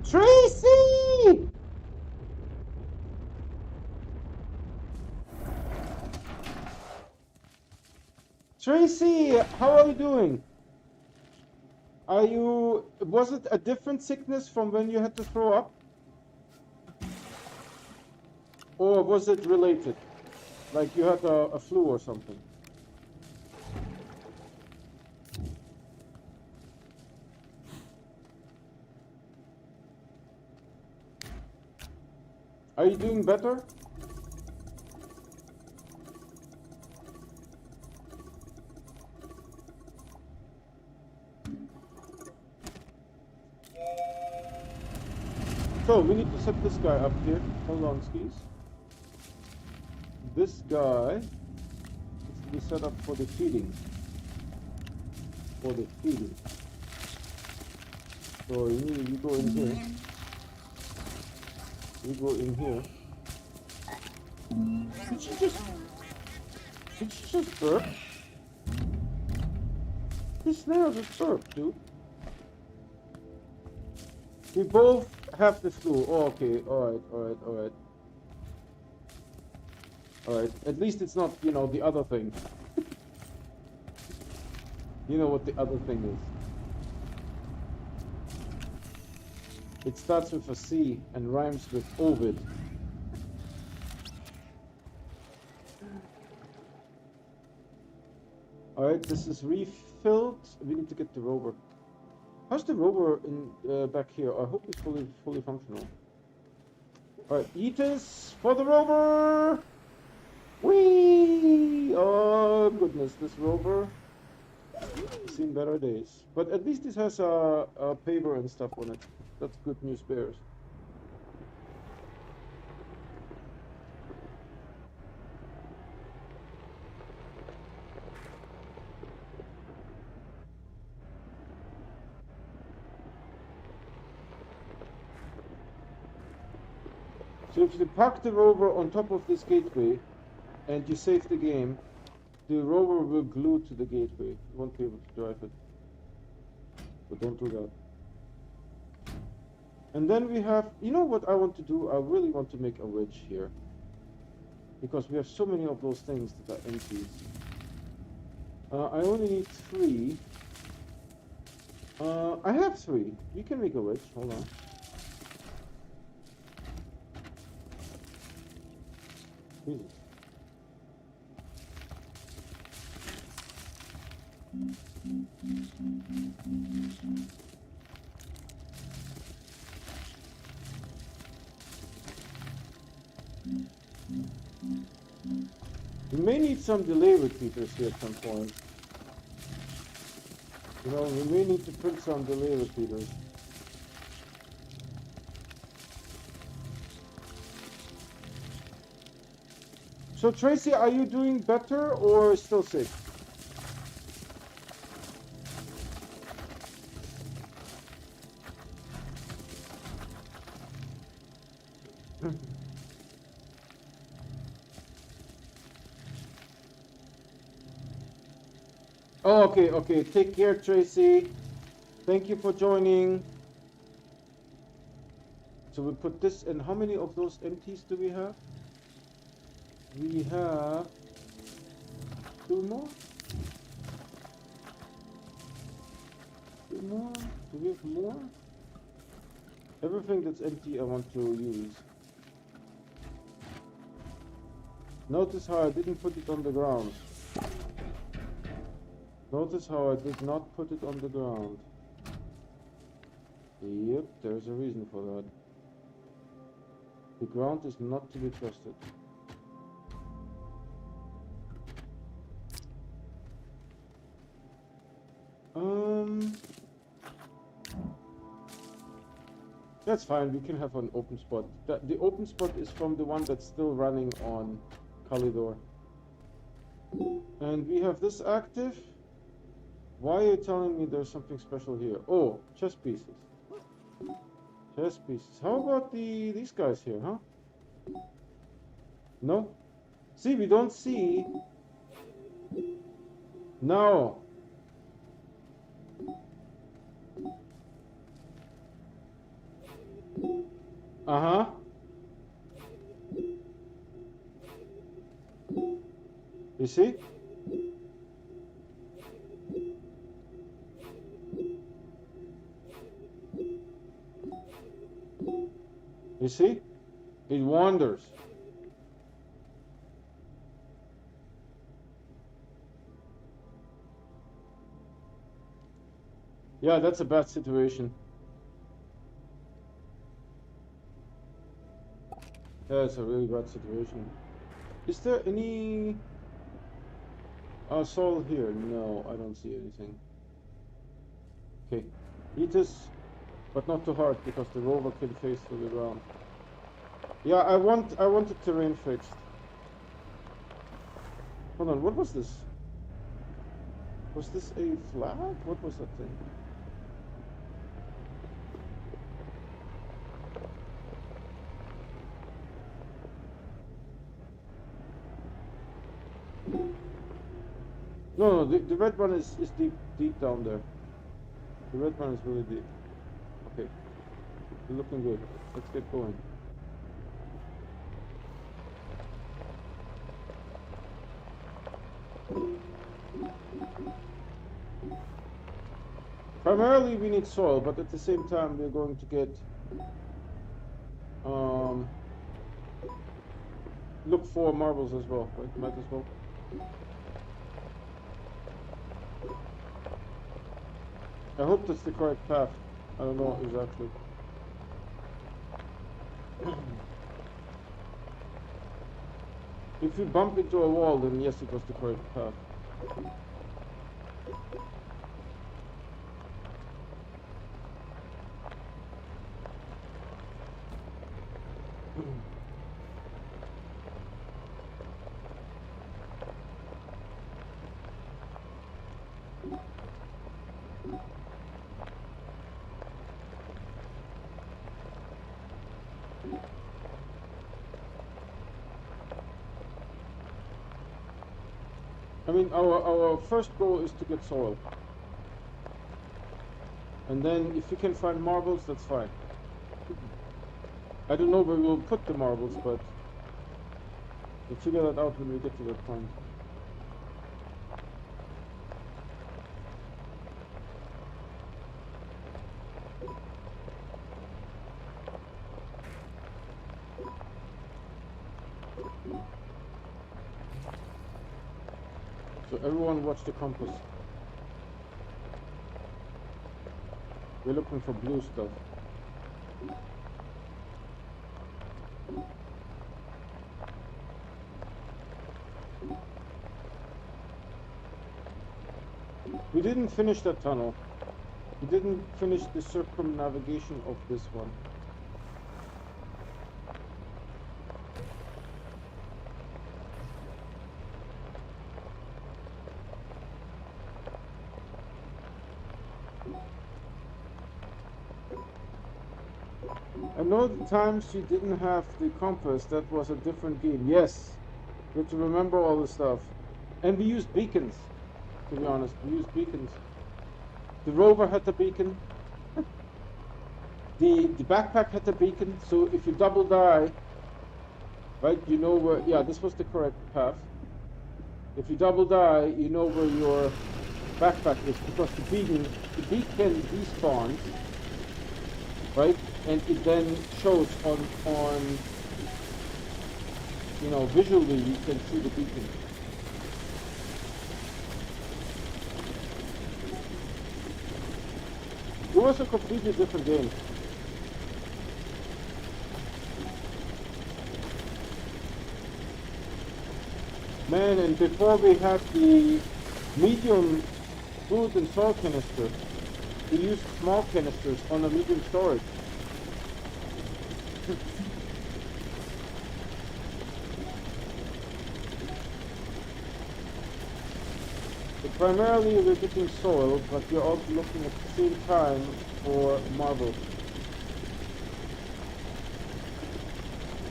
Tracy! Tracy, how are you doing? Was it a different sickness from when you had to throw up? Or was it related? Like you had a flu or something? Are you doing better? So we need to set this guy up here. Hold on, skis. This guy needs to be set up for the feeding. For the feeding. So you go in here. You go in here. Did she just burp? This snail just burped, dude. We both have the flu. Oh, okay. Alright. Alright. At least it's not, you know, the other thing. You know what the other thing is. It starts with a C and rhymes with Ovid. Alright, this is refilled. We need to get the rover. How's the rover in back here? I hope it's fully functional. Alright, eaters for the rover! Whee! Oh goodness, this rover has seen better days. But at least this has a paver and stuff on it. That's good news bears. So if you park the rover on top of this gateway and you save the game, the rover will glue to the gateway. You won't be able to drive it. But don't do that. And then we have, you know what I want to do? I really want to make a wedge here. Because we have so many of those things that are empties. I only need 3. I have 3. We can make a wedge. Hold on. Jesus. We may need some delay repeaters here at some point. You know, we may need to print some delay repeaters. So Tracy, are you doing better or still sick? Oh, okay. Take care, Tracy. Thank you for joining. So we put this in. How many of those empties do we have? We have 2 more. 2 more. Do we have more? Everything that's empty I want to use. Notice how I didn't put it on the ground. Notice how I did not put it on the ground. Yep, there's a reason for that. The ground is not to be trusted. That's fine, we can have an open spot. The open spot is from the one that's still running on Kalidor. And we have this active. Why are you telling me there's something special here? Oh, chess pieces. Chess pieces. How about these guys here, huh? No? See, we don't see. No. Uh-huh. You see? You see? It wanders. Yeah, that's a bad situation. That's a really bad situation. Is there any soil here? No, I don't see anything. Okay, eat this, but not too hard because the rover can face through the ground. Yeah, I want the terrain fixed. Hold on, what was this? Was this a flag? What was that thing? No, the red one is deep down there. The red one is really deep. Okay, we're looking good. Let's get going. Primarily we need soil, but at the same time we're going to get look for marbles as well, right? Might as well. I hope that's the correct path. I don't know exactly. If we bump into a wall, then yes, it was the correct path. I mean, our first goal is to get soil. And then if we can find marbles, that's fine. I don't know where we'll put the marbles, but we'll figure that out when we get to that point. So everyone watch the compass. We're looking for blue stuff. We didn't finish that tunnel. We didn't finish the circumnavigation of this one. I know the times you didn't have the compass, that was a different game. Yes, you have to remember all the stuff. And we used beacons, to be honest. We used beacons. The rover had a beacon. The backpack had a beacon, so if you double die, right, you know where, yeah, this was the correct path. If you double die, you know where your backpack is, because the beacon despawns, right, and it then shows on you know, visually you can see the beacon. It was a completely different game. Man, and before we had the medium food and salt canister, we used small canisters on a medium storage. Primarily we're getting soil, but we're also looking at the same time for marble.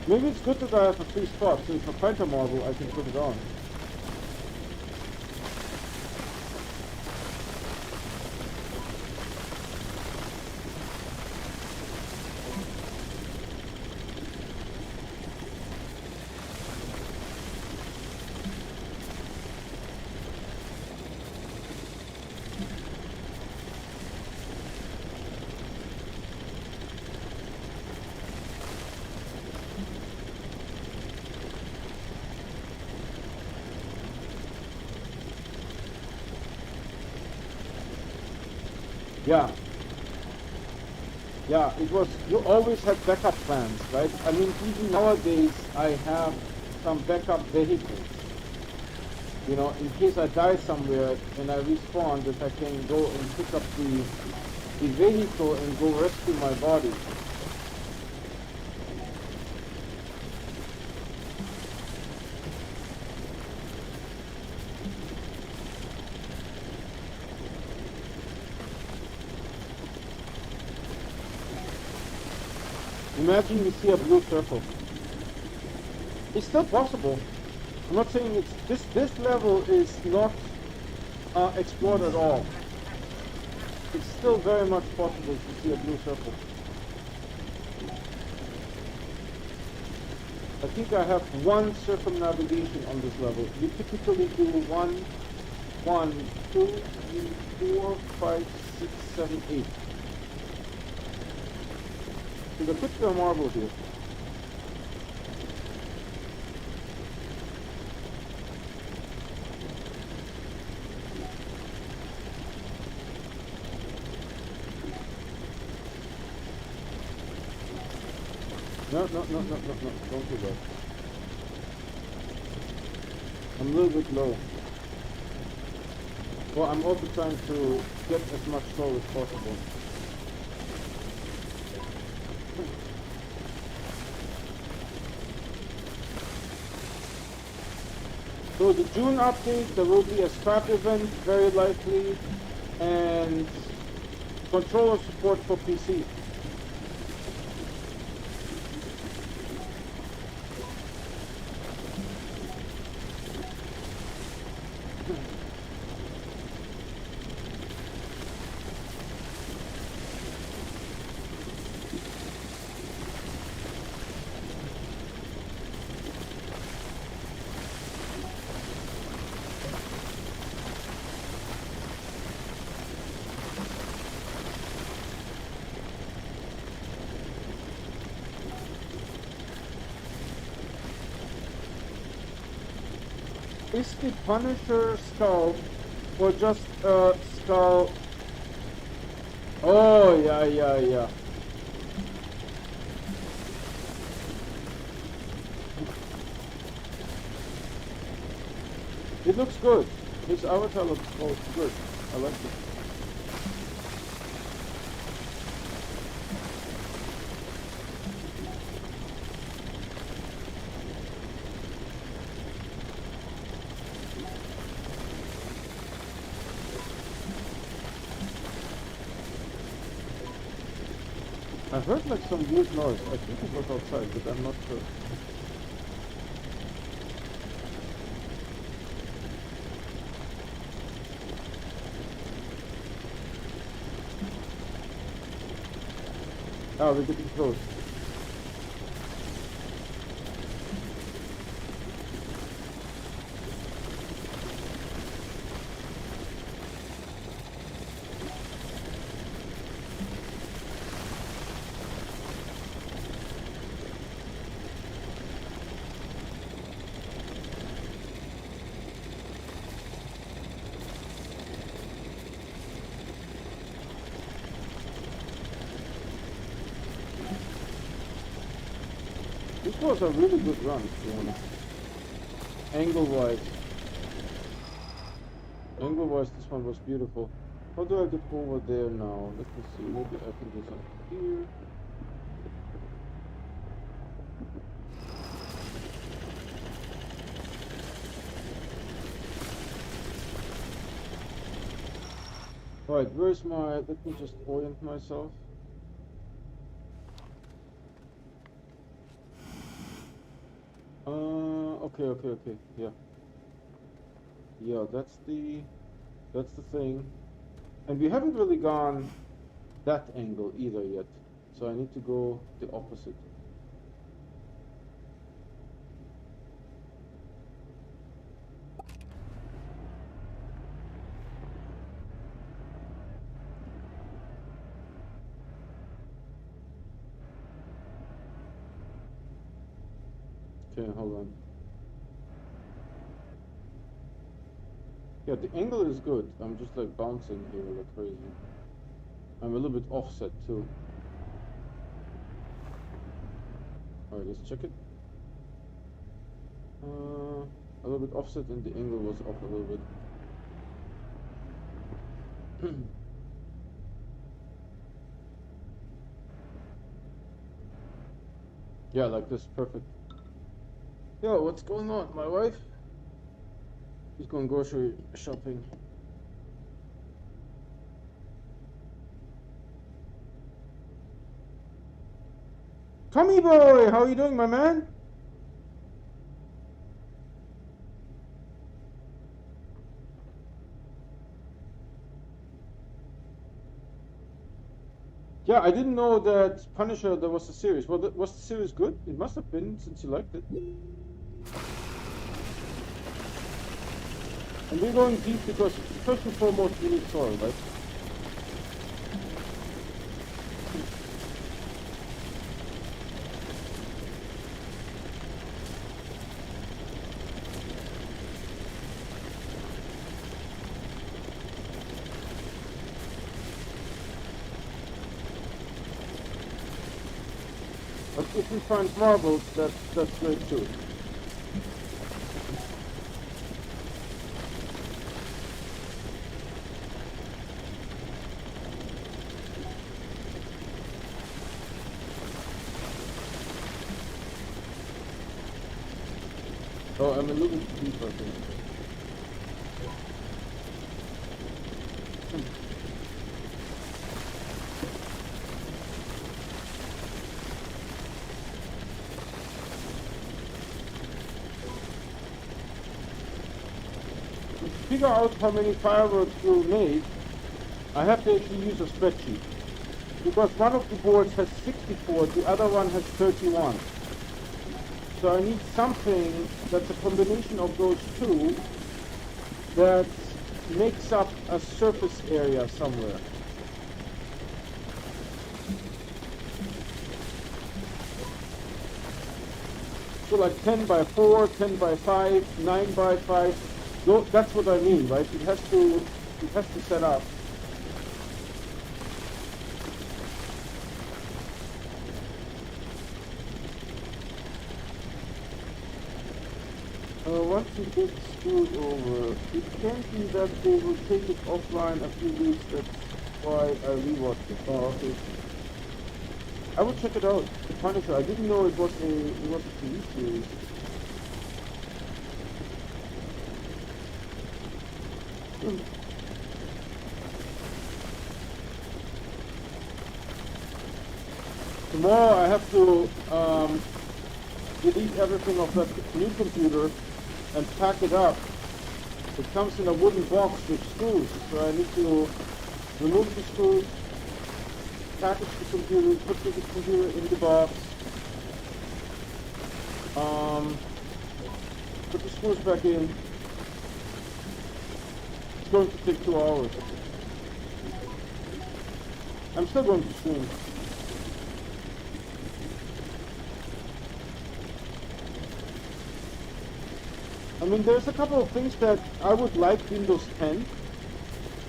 Maybe it's good that I have a free spot, so if I find a marble, I can put it on. Yeah, it was, you always had backup plans, right? I mean, even nowadays, I have some backup vehicles. You know, in case I die somewhere and I respawn, that I can go and pick up the vehicle and go rescue my body. Imagine you see a blue circle. It's still possible. I'm not saying it's this level is not explored at all. It's still very much possible to see a blue circle. I think I have one circumnavigation on this level. You typically do 1, 2, 3, 4, 5, 6, 7, 8. So there could be a marble here. No, don't do that. I'm a little bit low. Well, I'm also trying to get as much soul as possible. So the June update, there will be a scrap event, very likely, and controller support for PC. Is the Punisher skull or just a skull? Oh, yeah. It looks good. His avatar looks good. I like it. I heard like some weird noise. I think it was outside, but I'm not sure. Ah, we're getting close. This was a really good run, to be honest. Angle-wise, this one was beautiful. How do I get over there now? Let me see. Maybe I can do something here. Alright, where's my, let me just orient myself. Okay, yeah. Yeah, that's the thing. And we haven't really gone that angle either yet. So I need to go the opposite. Okay, hold on. Yeah, the angle is good. I'm just like bouncing here like crazy. I'm a little bit offset too. Alright, let's check it. A little bit offset and the angle was off a little bit. Yeah, like this, perfect. Yo, what's going on? My wife? She's going grocery shopping. Tommy boy, how are you doing, my man? Yeah, I didn't know that Punisher, there was a series. Well, was the series good? It must have been, since you liked it. And we're going deep because, first and foremost, we need soil, right? But if we find marbles, that's great too. Oh, I'm a little bit deep, I think. To figure out how many fireworks we'll make, I have to actually use a spreadsheet. Because one of the boards has 64, the other one has 31. So I need something that's a combination of those two that makes up a surface area somewhere. So like 10 by 4, 10 by 5, 9 by 5. That's what I mean, right? It has to set up. Once you get screwed over, it can be that they will take it offline a few weeks. That's why I rewatched it. Oh, okay. I will check it out. The Punisher. I didn't know it was a TV series. Tomorrow I have to delete everything off that new computer and pack it up. It comes in a wooden box with screws, so I need to remove the screws, package the computer, put the computer in the box, put the screws back in. It's going to take 2 hours. I'm still going to stream. I mean, there's a couple of things that I would like Windows 10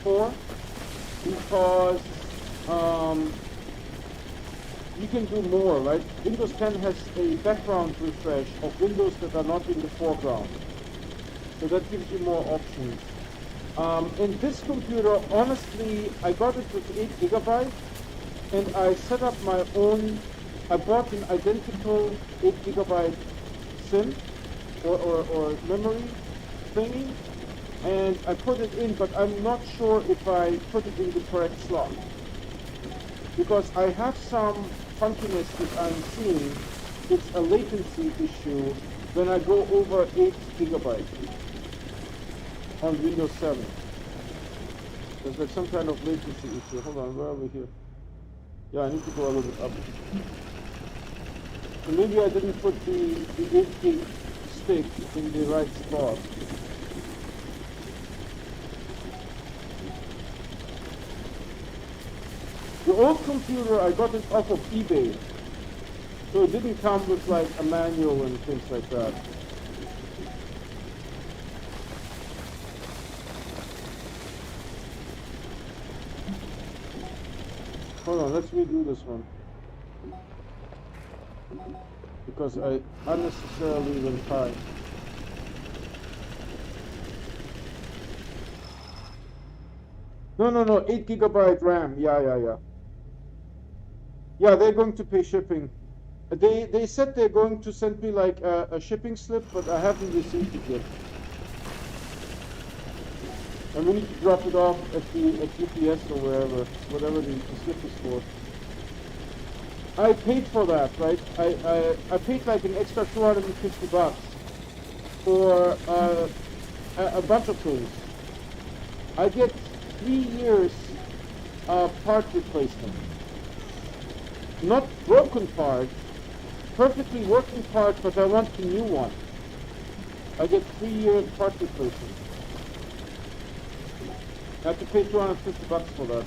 for, because you can do more, right? Windows 10 has a background refresh of windows that are not in the foreground. So that gives you more options. In this computer, honestly, I got it with 8 GB, and I set up my own, I bought an identical 8 GB SIM, or memory thingy, and I put it in, but I'm not sure if I put it in the correct slot. Because I have some funkiness that I'm seeing. It's a latency issue when I go over 8 gigabytes on Windows 7. There's like some kind of latency issue. Hold on, where are we here? Yeah, I need to go a little bit up. So maybe I didn't put the 8 gig stick in the right spot. The old computer, I got it off of eBay. So it didn't come with like a manual and things like that. Hold on, let's redo this one. Because I unnecessarily went high. No, 8 gigabyte RAM. Yeah. Yeah, they're going to pay shipping. They said they're going to send me like a shipping slip, but I haven't received it yet. And we need to drop it off at UPS or whatever the slip is for. I paid for that, right? I paid like an extra $250 for a bunch of things. I get 3 years part replacement. Not broken part, perfectly working part, but I want the new one. I get 3 years part replacement. I have to pay $250 for that.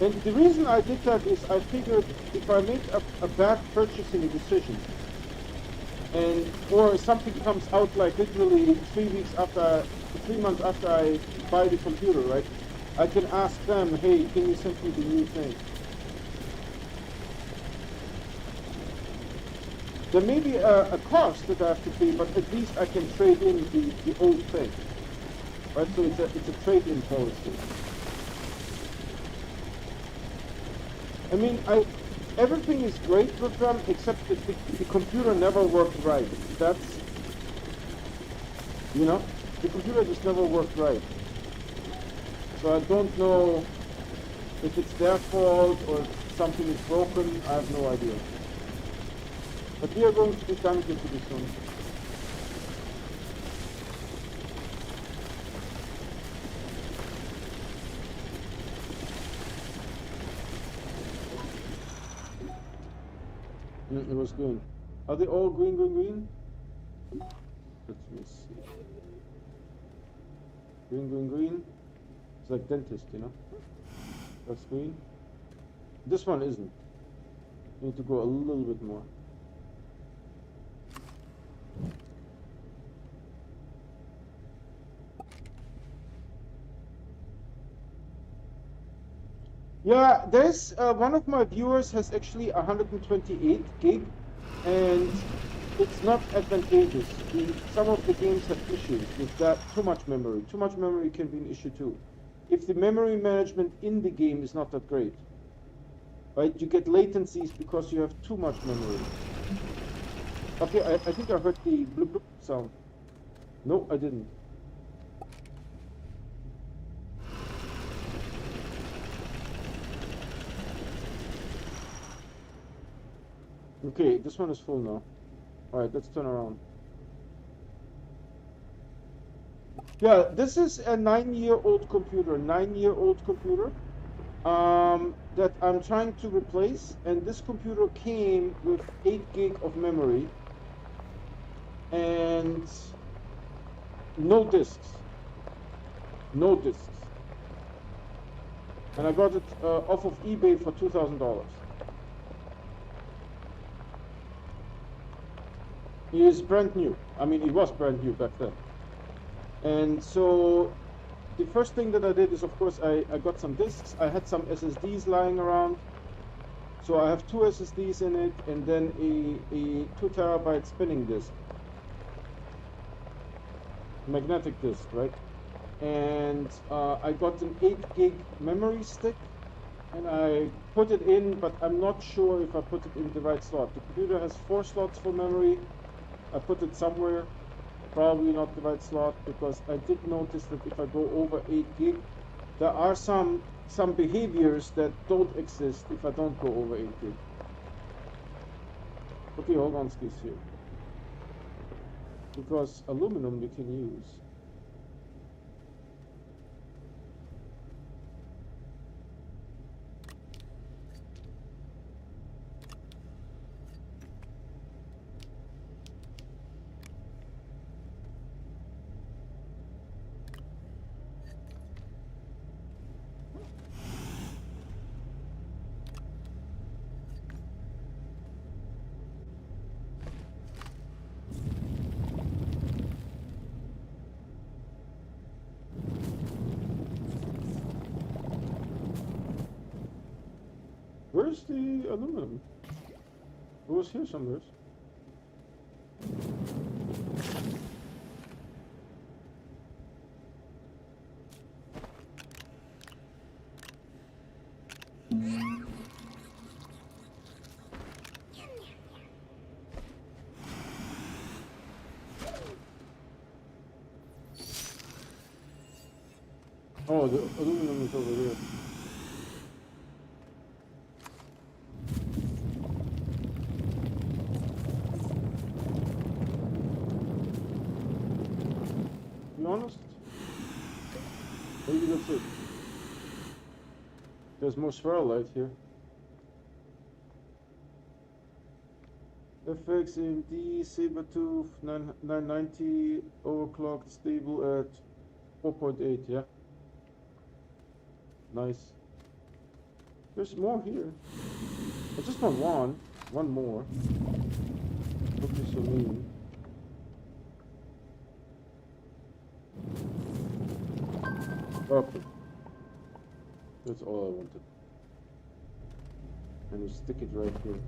And the reason I did that is I figured if I make a bad purchasing decision, or something comes out like literally 3 months after I buy the computer, right? I can ask them, hey, can you send me the new thing? There may be a cost that I have to pay, but at least I can trade in the old thing. Right, so it's a trade-in policy. I mean, everything is great with them, except that the computer never worked right. That's, the computer just never worked right. So I don't know if it's their fault or something is broken. I have no idea. But we are going to be done pretty soon. It was green. Are they all green? Let me see. Green. It's like dentist, That's green. This one isn't. You need to go a little bit more. Yeah, there's one of my viewers has actually 128 gig, and it's not advantageous. Some of the games have issues with that. Too much memory. Too much memory can be an issue too. If the memory management in the game is not that great, right? You get latencies because you have too much memory. Okay, I think I heard the bloop bloop sound. No, I didn't. Okay, this one is full now. Alright, let's turn around. Yeah, this is a 9-year-old computer, that I'm trying to replace, and this computer came with 8 gig of memory and no disks. And I got it off of eBay for $2,000. It is brand new. I mean, it was brand new back then. And so the first thing that I did is, of course, I got some disks. I had some SSDs lying around. So I have 2 SSDs in it, and then a 2 terabyte spinning disk. Magnetic disk, right? And I got an 8 gig memory stick, and I put it in, but I'm not sure if I put it in the right slot. The computer has 4 slots for memory. I put it somewhere, probably not the right slot, because I did notice that if I go over 8 gig, there are some behaviors that don't exist if I don't go over 8 gig. Okay, hold on, skis here. Because aluminum we can use. Where's the aluminum? It was here somewhere. Oh, the aluminum is over there. To be honest, maybe that's it. There's more spherulite here. FX AMD Sabertooth 990 overclocked, stable at 4.8. Yeah, nice. There's more here. I just want one more. Don't be so mean. Okay, that's all I wanted. And you stick it right here.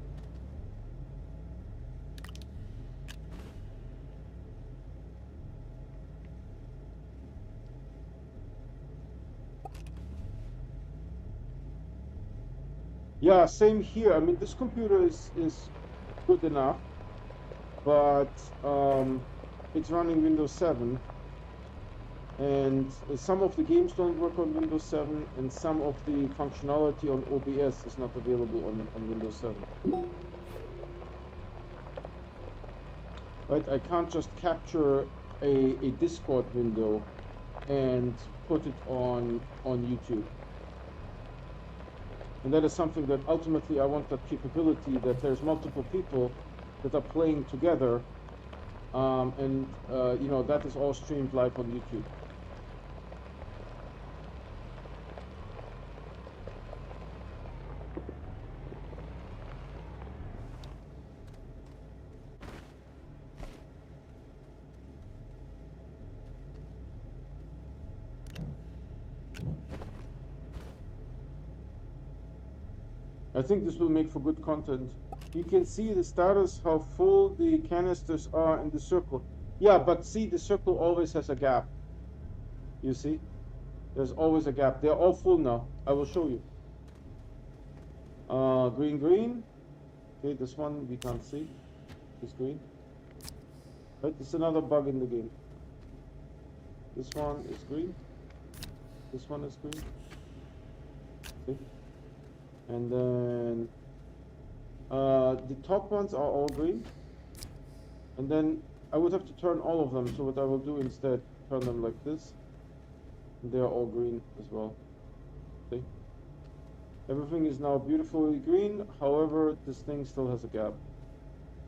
Yeah, same here. I mean, this computer is good enough, but it's running Windows 7, and some of the games don't work on Windows 7, and some of the functionality on OBS is not available on Windows 7. Right? I can't just capture a Discord window and put it on YouTube. And that is something that ultimately I want that capability, that there's multiple people that are playing together, and you know, that is all streamed live on YouTube. I think this will make for good content. You can see the status, how full the canisters are in the circle. Yeah, but see, the circle always has a gap. You see? There's always a gap. They're all full now. I will show you. Green, green. Okay, this one we can't see. It's green. Right, it's another bug in the game. This one is green. This one is green. See? And then the top ones are all green, and then I would have to turn all of them. So what I will do instead, turn them like this, and they are all green as well. See? Everything is now beautifully green. However, this thing still has a gap.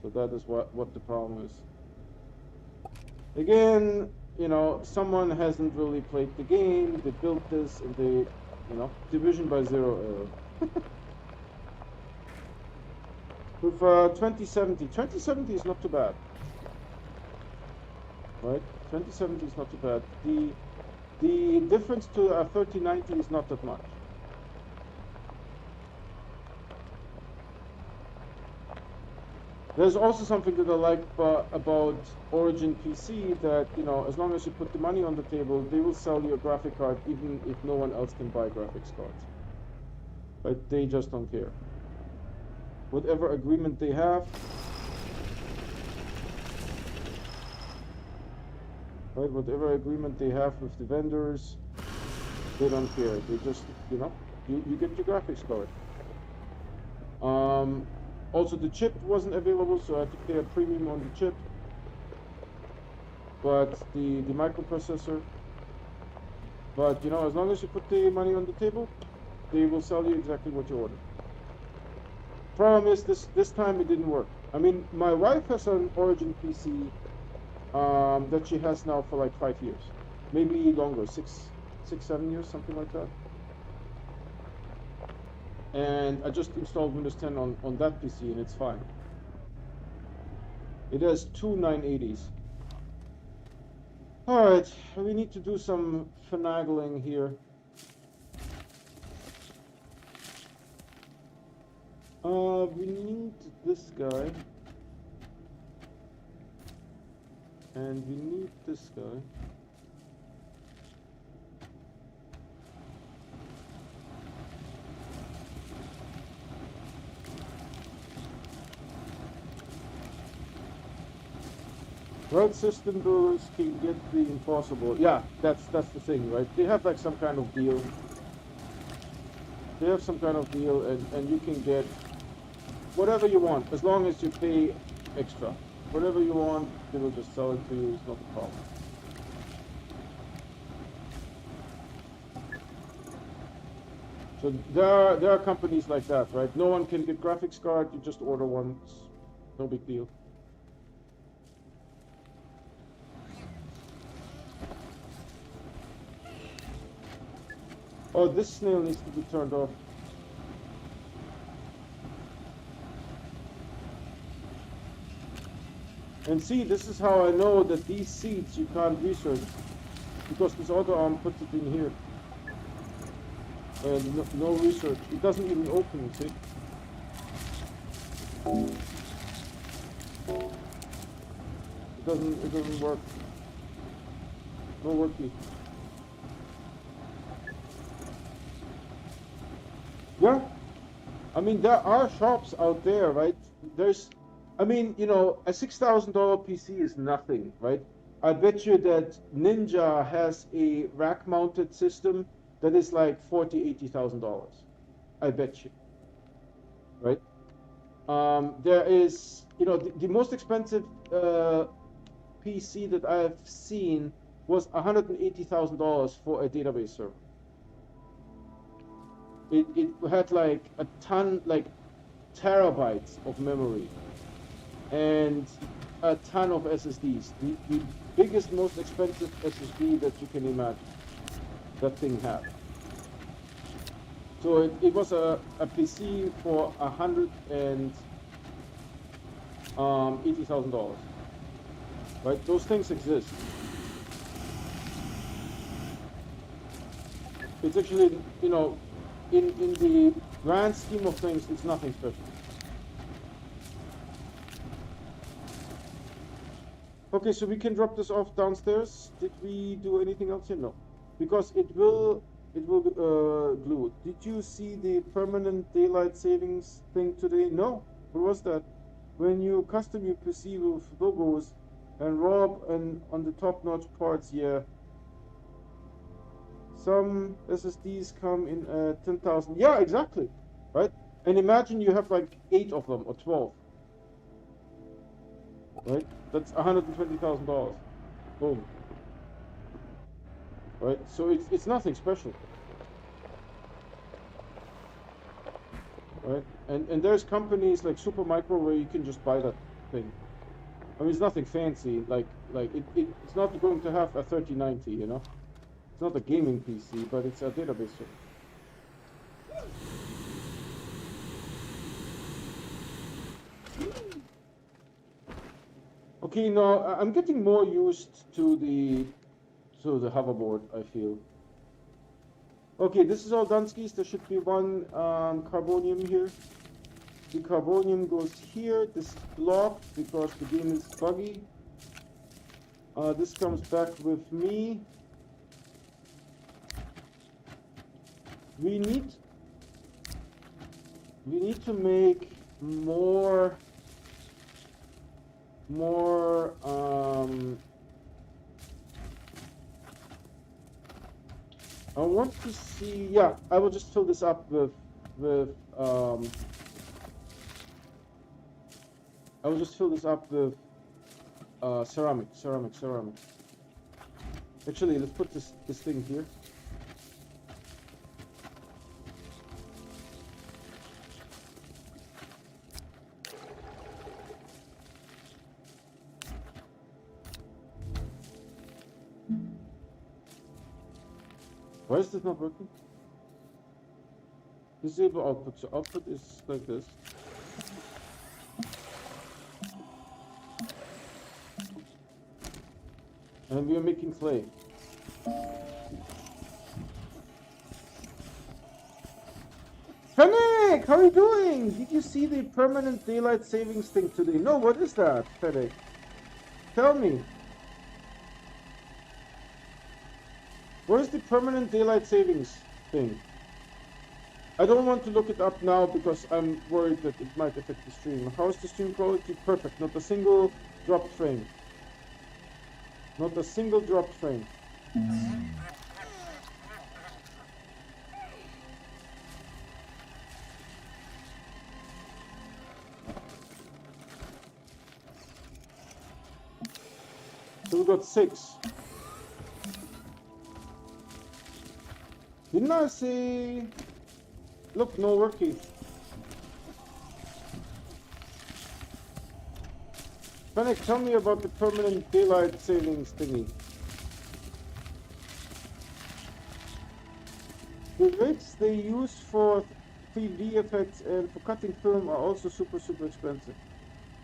So that is what the problem is. Again, you know, someone hasn't really played the game. They built this, and they, you know, division by zero error. With 2070 is not too bad, right? 2070 is not too bad. The difference to 3090 is not that much. There's also something that I like about Origin PC, that, you know, as long as you put the money on the table, they will sell you a graphic card even if no one else can buy graphics cards. Right? They just don't care. Whatever agreement they have. right? Whatever agreement they have with the vendors, they don't care. They just, you know, you get your graphics card. Also, the chip wasn't available, so I had to pay a premium on the chip. But the microprocessor. But you know, as long as you put the money on the table, they will sell you exactly what you ordered. Problem is, this time it didn't work. I mean, my wife has an Origin PC that she has now for like 5 years, maybe longer, 7 years, something like that. And I just installed Windows 10 on that PC, and it's fine. It has two 980s. All right, we need to do some finagling here. We need this guy. And we need this guy. Road system builders can get the impossible. Yeah, that's the thing, right? They have like some kind of deal. They have some kind of deal, and you can get whatever you want as long as you pay extra. Whatever you want, they will just sell it to you. It's not a problem. So there are companies like that, right? No one can get graphics card. You just order one. It's no big deal. Oh, this snail needs to be turned off. And see, this is how I know that these seeds you can't research, because this auto arm puts it in here. And no research. It doesn't even open, see? It doesn't work. No worky. Yeah. I mean, there are shops out there, right? I mean, you know, a $6,000 PC is nothing, right? I bet you that Ninja has a rack-mounted system that is like $80,000. I bet you, right? There is, you know, the most expensive PC that I have seen was $180,000 for a database server. It had like a ton, like terabytes of memory and a ton of SSDs. The biggest, most expensive SSD that you can imagine that thing had. So it was a PC for $180,000. Right? Those things exist. It's actually, you know, in the grand scheme of things, it's nothing special. Okay, so we can drop this off downstairs. Did we do anything else here? No, because it will glue. Did you see the permanent daylight savings thing today? No. What was that? When you custom your PC with logos and Rob and on the top-notch parts, yeah. Some SSDs come in 10,000. Yeah, exactly. Right? And imagine you have like 8 of them or 12. Right? That's $120,000. Boom. Right? So it's nothing special. Right? And there's companies like Supermicro where you can just buy that thing. I mean, it's nothing fancy. Like it's not going to have a 3090, you know? It's not a gaming PC, but it's a database server. Okay, now I'm getting more used to the hoverboard, I feel. Okay, this is all Dunskies. There should be one carbonium here. The carbonium goes here. This is blocked because the game is buggy. This comes back with me. We need to make more I want to see, yeah, I will just fill this up with I will just fill this up with ceramic. Actually, let's put this thing here. Why is this not working? Disable output. So output is like this. And we are making clay. Fennec, how are you doing? Did you see the permanent daylight savings thing today? No, what is that, Fennec? Tell me. What is the permanent daylight savings thing? I don't want to look it up now because I'm worried that it might affect the stream. How is the stream quality? Perfect. Not a single dropped frame. Not a single dropped frame. So we got 6. Didn't I say... Look, no working. Fennec, tell me about the permanent daylight savings thingy. The rigs they use for 3D effects and for cutting film are also super expensive.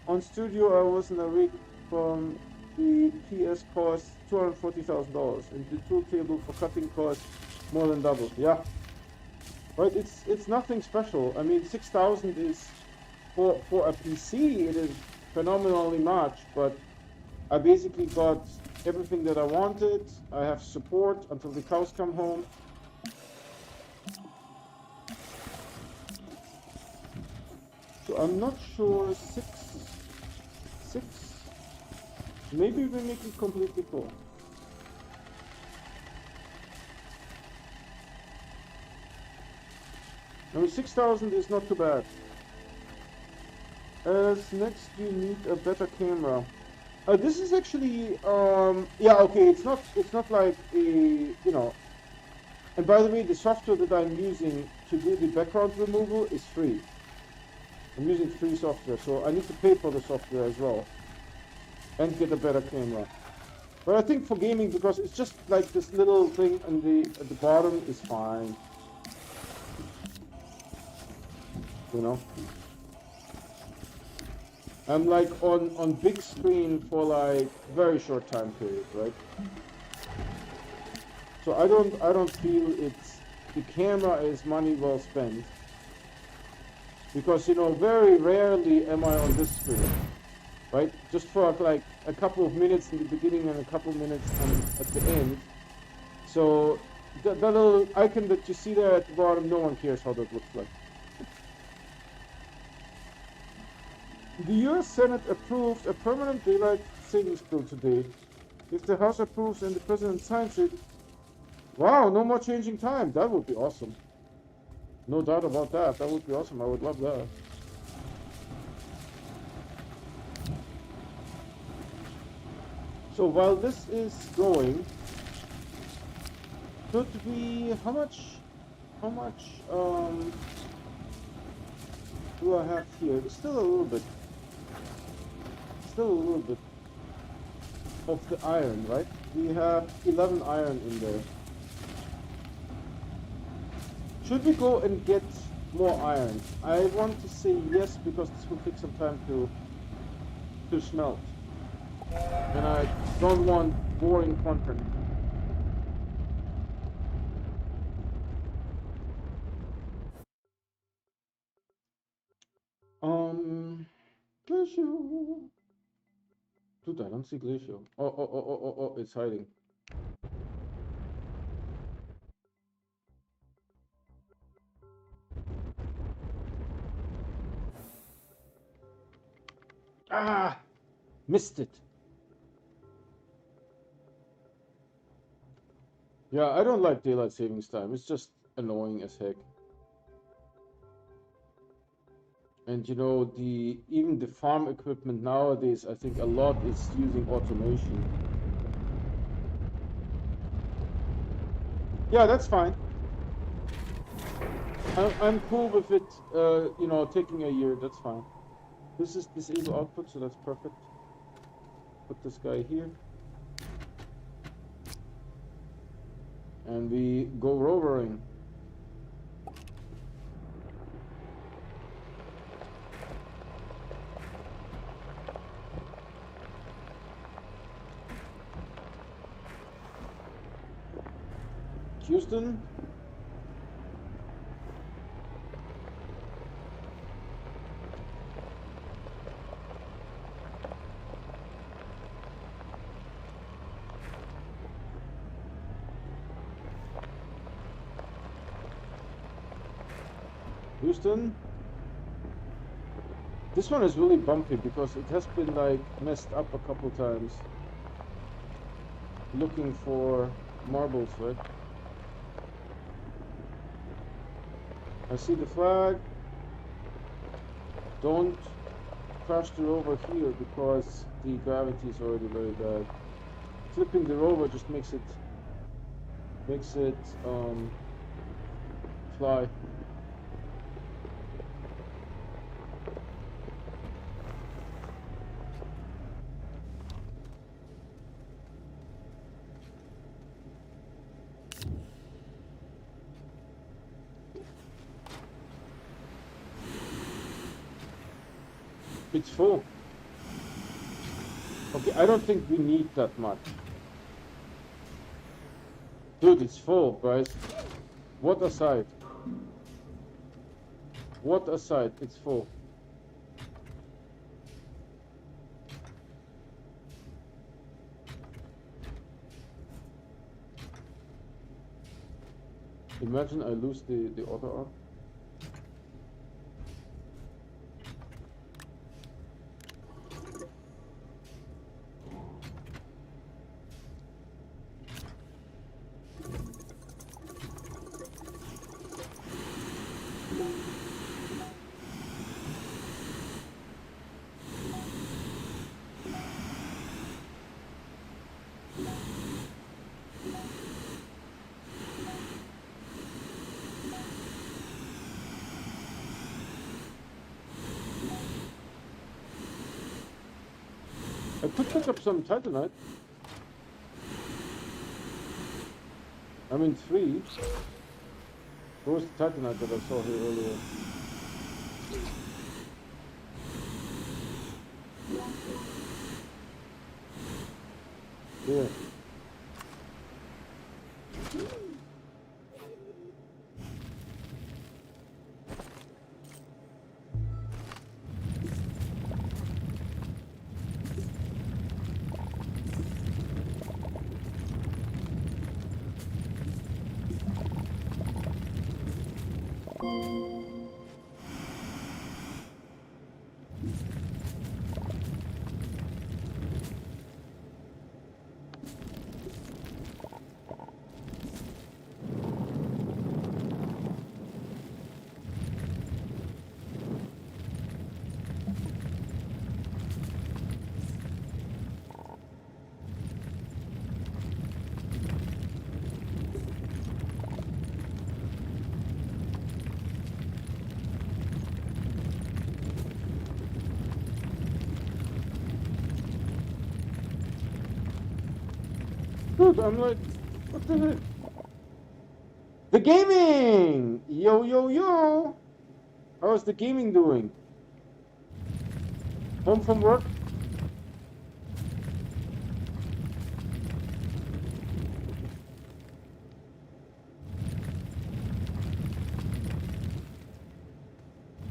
On studio, I was in a rig from the PS cost $240,000, and the tool table for cutting cost more than double. Yeah, right. It's nothing special. I mean, 6,000 is for a PC. It is phenomenally much, but I basically got everything that I wanted. I have support until the cows come home. So I'm not sure. Six. Maybe we make it completely full. I mean, 6,000 is not too bad. As next, you need a better camera. This is actually, yeah, okay. It's not like a, you know. And by the way, the software that I'm using to do the background removal is free. I'm using free software, so I need to pay for the software as well, and get a better camera. But I think for gaming, because it's just like this little thing at the bottom is fine. You know? I'm like on big screen for like very short time period, right? So I don't feel the camera is money well spent. Because, you know, very rarely am I on this screen, right? Just for like a couple of minutes in the beginning and a couple of minutes at the end. So that little icon that you see there at the bottom, no one cares how that looks like. The US Senate approved a permanent daylight savings bill today. If the House approves and the President signs it, wow, no more changing time. That would be awesome. No doubt about that. That would be awesome. I would love that. So while this is going, could we, how much do I have here? Still a little bit of the iron, right? We have 11 iron in there. Should we go and get more iron? I want to say yes, because this will take some time to smelt. And I don't want boring content. Glacial. Dude, I don't see glacial. Oh, it's hiding. Ah, missed it. Yeah, I don't like daylight savings time. It's just annoying as heck. And you know, even the farm equipment nowadays, I think a lot is using automation. Yeah, that's fine. I'm cool with it, you know, taking a year. That's fine. This is disable output, so that's perfect. Put this guy here. And we go rovering. Houston. Houston. This one is really bumpy because it has been like messed up a couple times. Looking for marbles, right? I see the flag. Don't crash the rover here because the gravity is already very bad. Flipping the rover just makes it fly. It's full. Okay, I don't think we need that much. Dude, it's full, guys. What a sight. What a sight. It's full. Imagine I lose the other arm. I could pick up some titanite. I mean 3. Where was the titanite that I saw here earlier? Here. Dude, I'm like, what the heck? The gaming! Yo, yo, yo! How's the gaming doing? Home from work?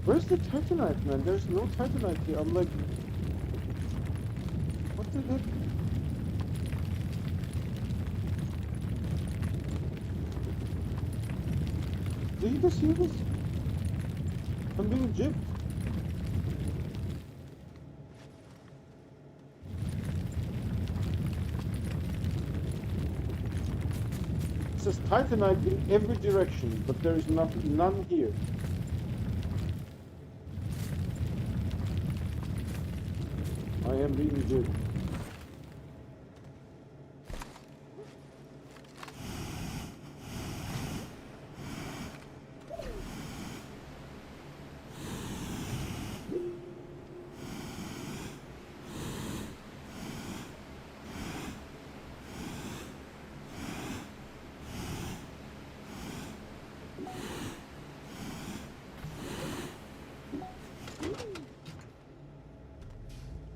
Where's the titanite, man? There's no titanite here. I'm like, what the heck? Did you just hear this? I'm being gypped. It says titanite in every direction, but there is none here. I am really good.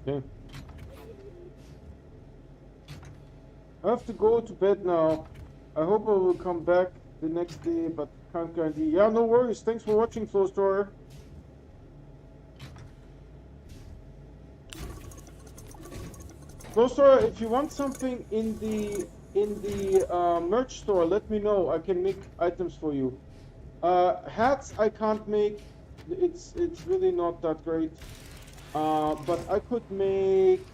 Okay. I have to go to bed now. I hope I will come back the next day, but can't guarantee. Yeah, no worries. Thanks for watching, Flow Store. Flow Store, if you want something in the merch store, let me know. I can make items for you. Hats I can't make. It's really not that great. But I could make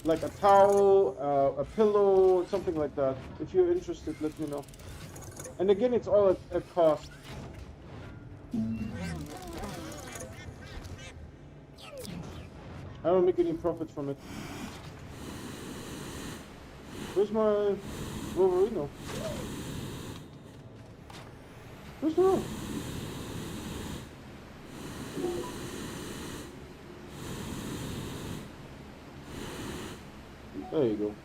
like a towel, a pillow, something like that. If you're interested, let me know. And again, it's all at cost. I don't make any profit from it. Where's my Wolverino? Where's the room? There you go.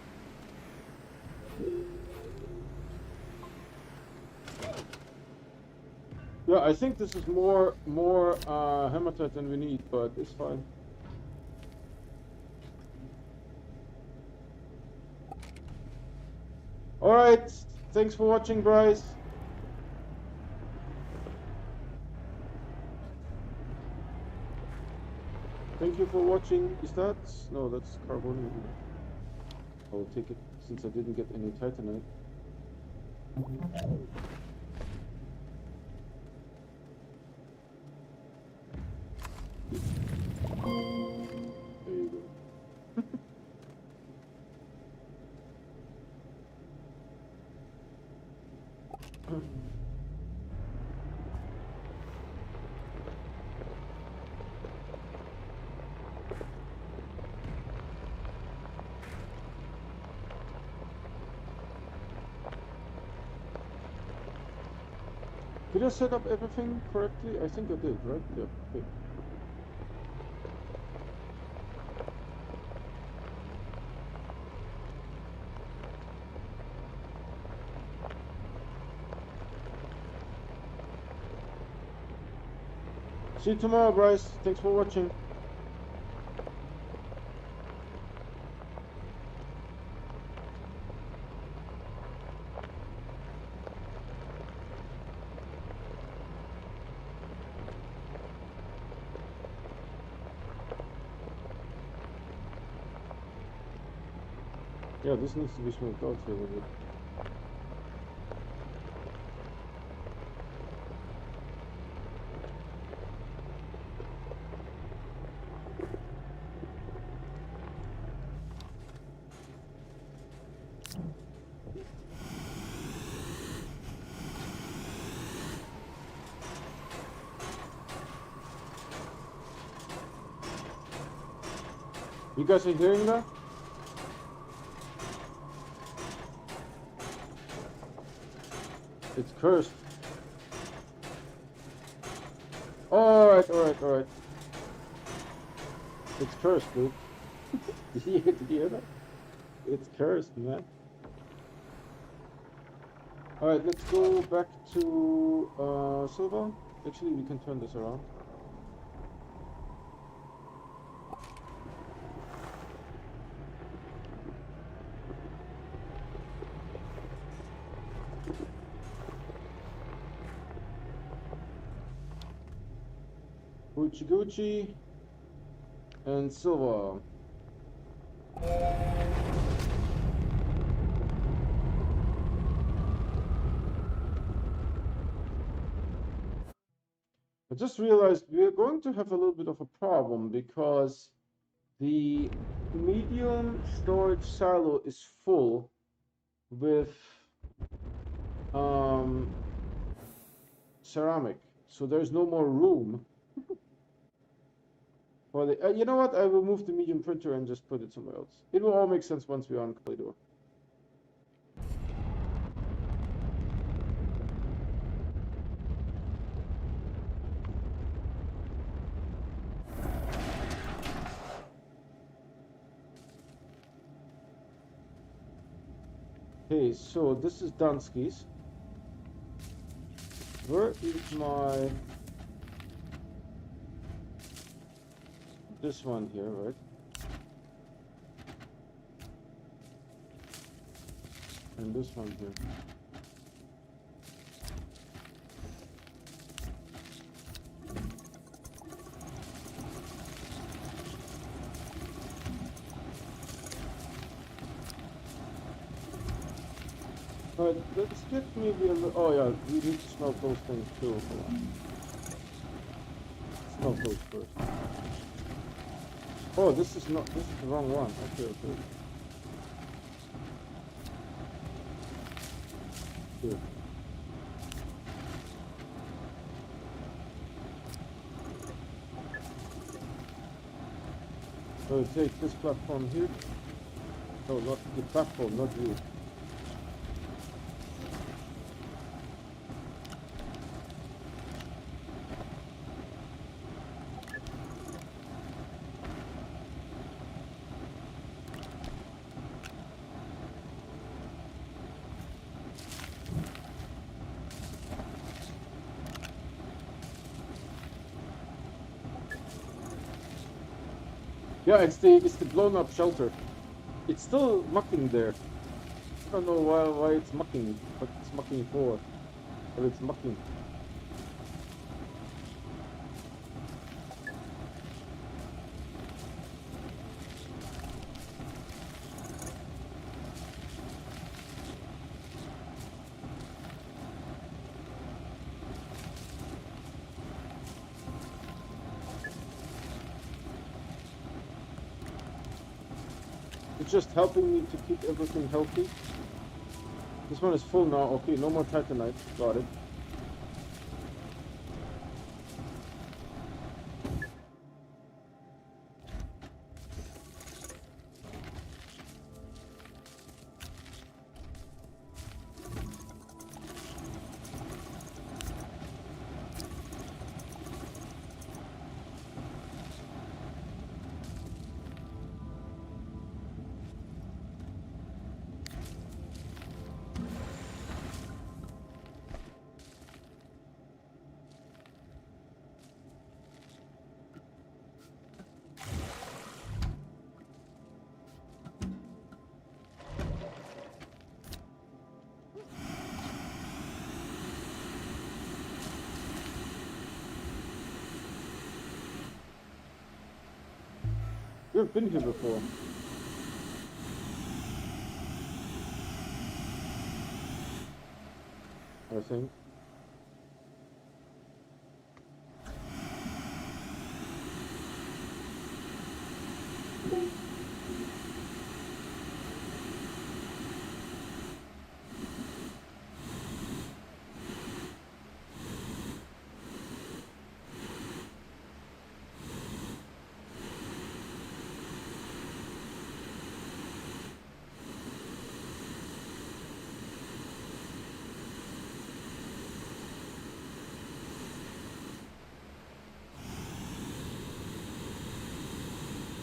Yeah, I think this is more hematite than we need, but it's fine. All right, thanks for watching, Bryce. Thank you for watching. Is that? No, that's carbon. I'll take it since I didn't get any titanite. There you go. Did I set up everything correctly? I think I did, right? Yeah, okay. See you tomorrow, Bryce. Thanks for watching. Yeah, this needs to be smoked out here a little bit. You guys are hearing that? It's cursed. Alright. It's cursed, dude. Did you hear that? It's cursed, man. Alright, let's go back to silver. Actually, we can turn this around. Gucci and silver. I just realized we are going to have a little bit of a problem because the medium storage silo is full with Um, ceramic. So there's no more room for the. You know what? I will move the medium printer and just put it somewhere else. It will all make sense once we are on Play-Doh. Okay, so this is Dunsky's. Where is my... this one here, right? And this one here. Alright, let's get maybe a little... oh yeah, we need to smelt those things too. Hold on. Smelt those first. Oh, this is not... this is the wrong one. Okay, okay. Here. So take this platform here. No, not the platform, not you. Yeah, it's the blown up shelter. It's still mucking there. I don't know why it's mucking, what it's mucking for. But it's mucking. It's just helping me to keep everything healthy. This one is full now. Okay, no more titanite. Got it. You've been here before. I think.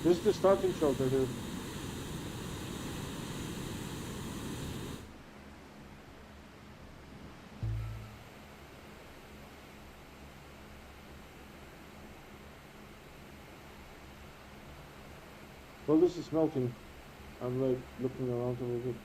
This is the starting shelter here. Well, this is melting. I'm like looking around a little bit.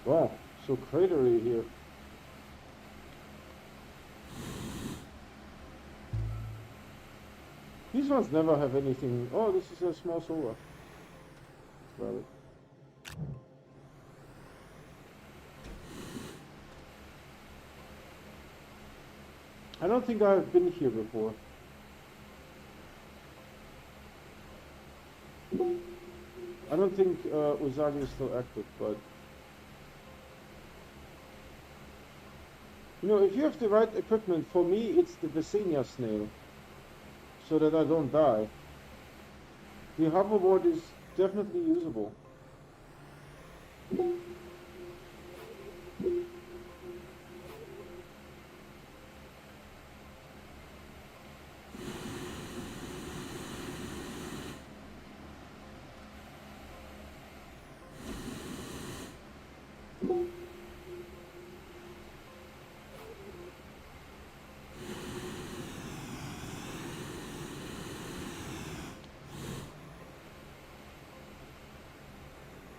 Wow, so cratery here. These ones never have anything. Oh, this is a small solar. Valid. I don't think I've been here before. I don't think Uzagi is still active, but you know, if you have the right equipment, for me it's the Visenia snail, so that I don't die. The hoverboard is definitely usable.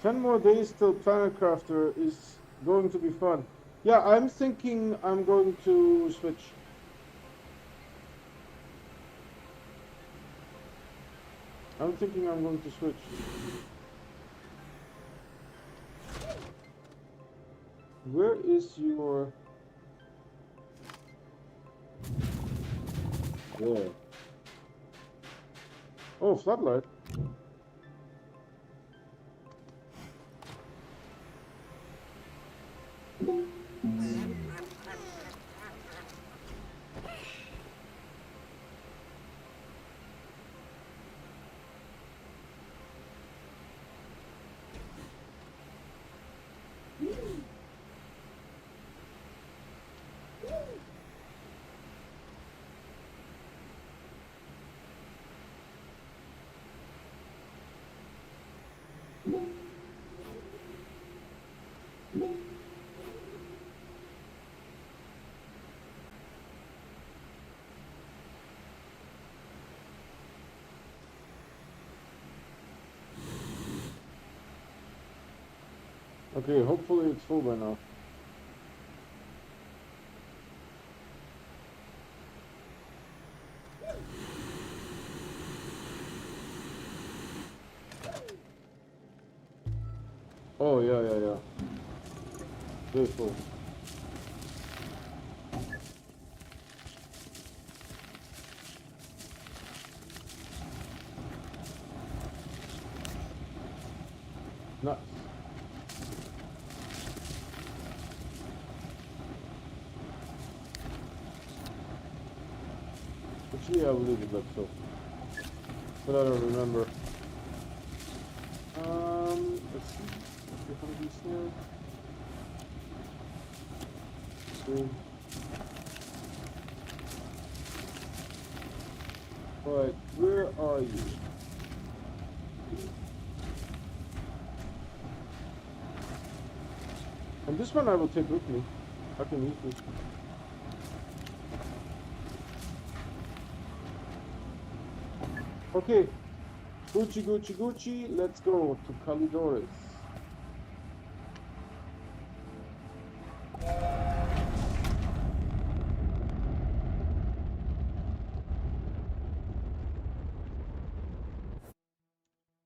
10 more days till Planet Crafter is going to be fun. Yeah, I'm thinking I'm going to switch. I'm thinking I'm going to switch. Where is your... There. Oh, floodlight. Okay, hopefully it's full by now. Oh, yeah. Very full. Nice. Actually, I believe it looks so. But I don't remember. Let's see. If I'm these here. See. Right, where are you? And this one I will take with me. I can use this. Okay. Gucci. Let's go to Kalidorus.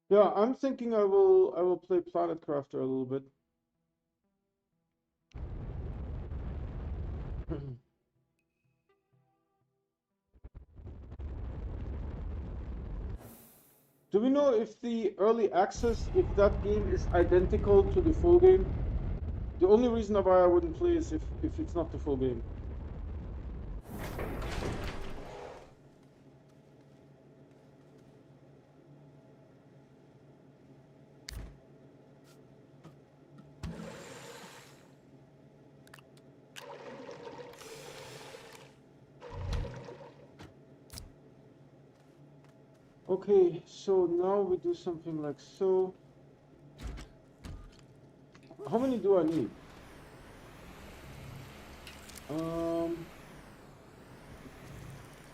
Yeah, I'm thinking I will play Planet Crafter a little bit. Do we know if the early access, if that game is identical to the full game? The only reason why I wouldn't play is if it's not the full game. Okay, so now we do something like so. How many do I need?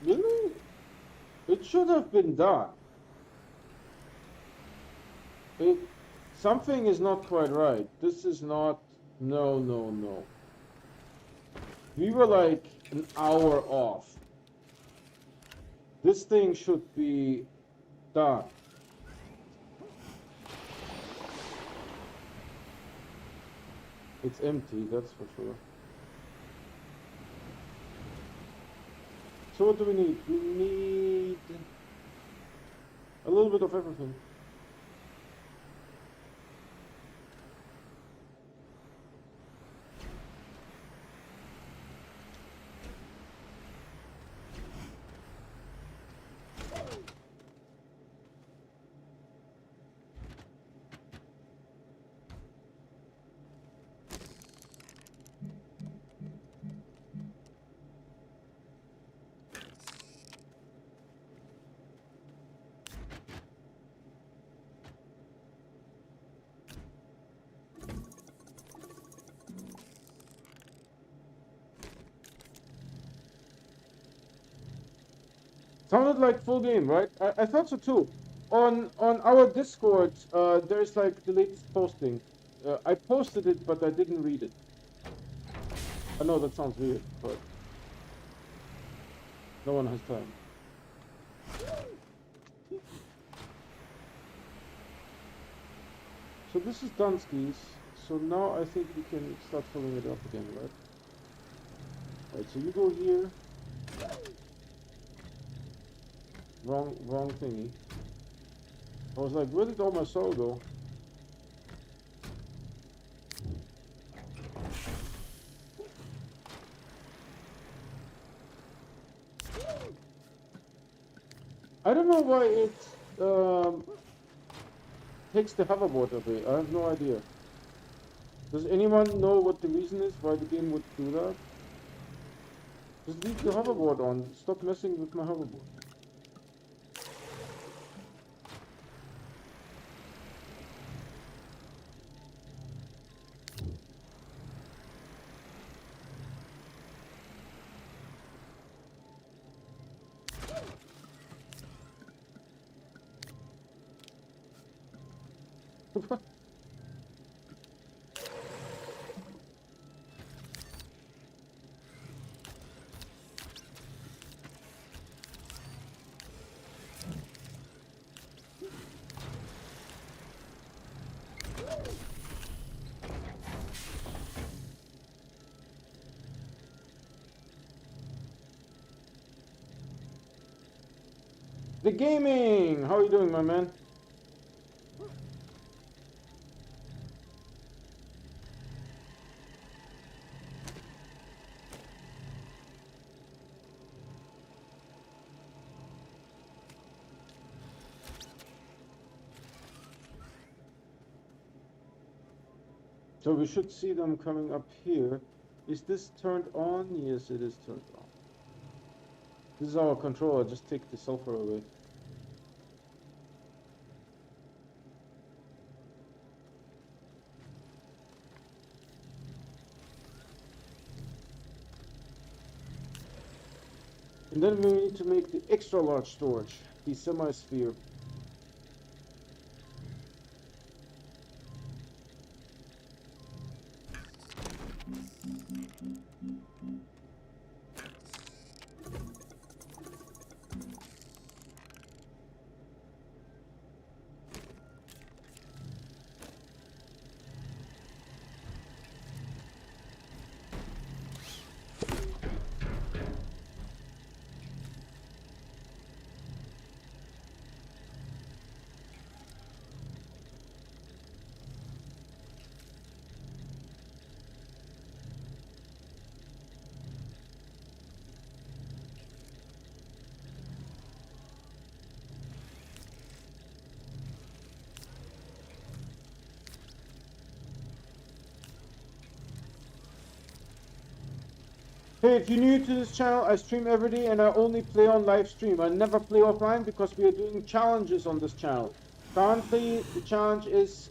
Really? It should have been done. Something is not quite right. This is not, no. We were like an hour off. This thing should be done. It's empty, that's for sure. So what do we need? We need a little bit of everything. Sounded like full game, right? I thought so too. On our Discord, there's like the latest posting. I posted it, but I didn't read it. I know that sounds weird, but no one has time. So this is Dunsky's. So now I think we can start filling it up again, right? Alright, so you go here. Wrong thingy. I was like, where did all my soul go? I don't know why it takes the hoverboard away. I have no idea. Does anyone know what the reason is why the game would do that? Just leave the hoverboard on. Stop messing with my hoverboard. The gaming! How are you doing, my man? So we should see them coming up here. Is this turned on? Yes, it is turned on. This is our controller. Just take the sulfur away. And then we need to make the extra large storage, the semi-sphere. Hey, if you're new to this channel, I stream every day and I only play on live stream. I never play offline because we are doing challenges on this channel. Currently, the challenge is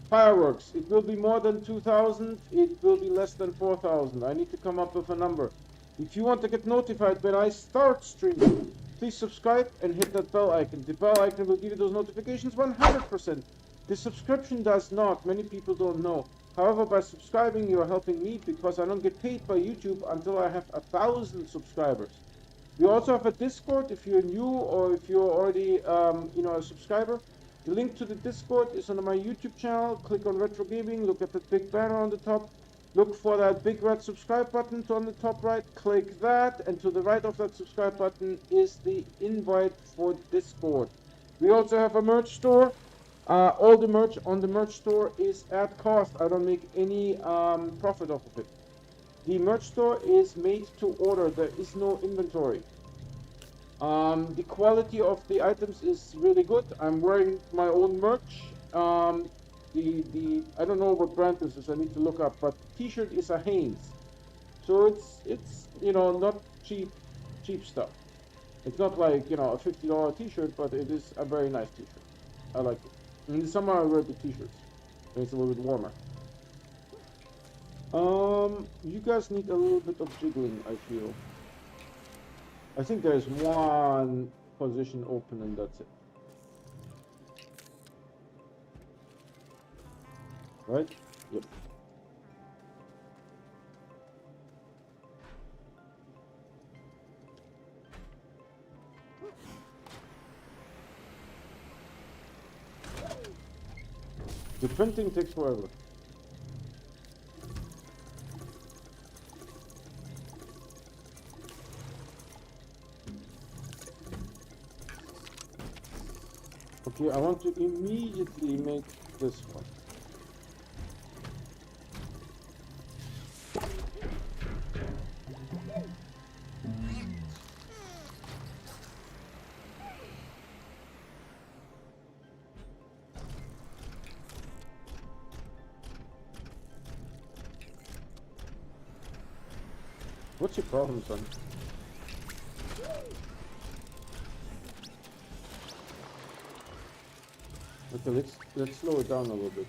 fireworks. It will be more than 2,000. It will be less than 4,000. I need to come up with a number. If you want to get notified when I start streaming, please subscribe and hit that bell icon. The bell icon will give you those notifications 100%. The subscription does not. Many people don't know. However, by subscribing, you are helping me because I don't get paid by YouTube until I have 1,000 subscribers. We also have a Discord if you're new or if you're already, a subscriber. The link to the Discord is on my YouTube channel. Click on Retro Gaming, look at the big banner on the top. look for that big red subscribe button on the top right, click that, and to the right of that subscribe button is the invite for Discord. We also have a merch store. All the merch on the merch store is at cost. I don't make any profit off of it. The merch store is made to order. There is no inventory. The quality of the items is really good. I'm wearing my own merch. I don't know what brand this is. I need to look up. But T-shirt is a Hanes, so it's not cheap stuff. It's not like a $50 T-shirt, but it is a very nice T-shirt. I like it. In the summer I wear the T-shirts. It's a little bit warmer. You guys need a little bit of jiggling, I feel. I think there's one position open and that's it. Right? Yep. The printing takes forever. Okay, I want to immediately make this one. What's your problem, son? Okay, let's slow it down a little bit.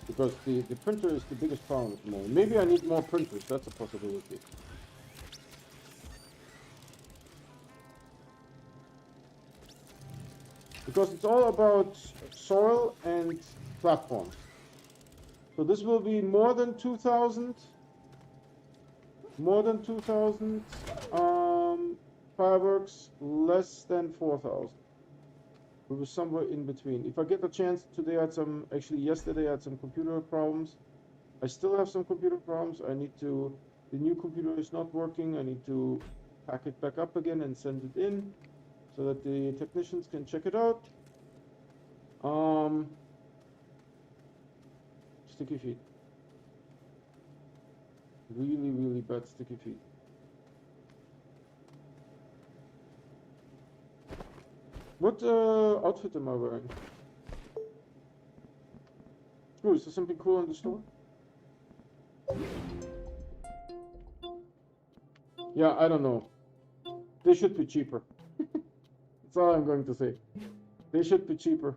Because the printer is the biggest problem at the moment. Maybe I need more printers, that's a possibility. Because it's all about soil and platforms. So this will be more than 2,000. More than 2,000 fireworks, less than 4,000. We were somewhere in between. If I get a chance today, actually yesterday I had some computer problems. I still have some computer problems. The new computer is not working. I need to pack it back up again and send it in so that the technicians can check it out. Sticky feet. Really, really bad sticky feet. What outfit am I wearing? Oh, is there something cool in the store? Yeah, I don't know. They should be cheaper. That's all I'm going to say. They should be cheaper.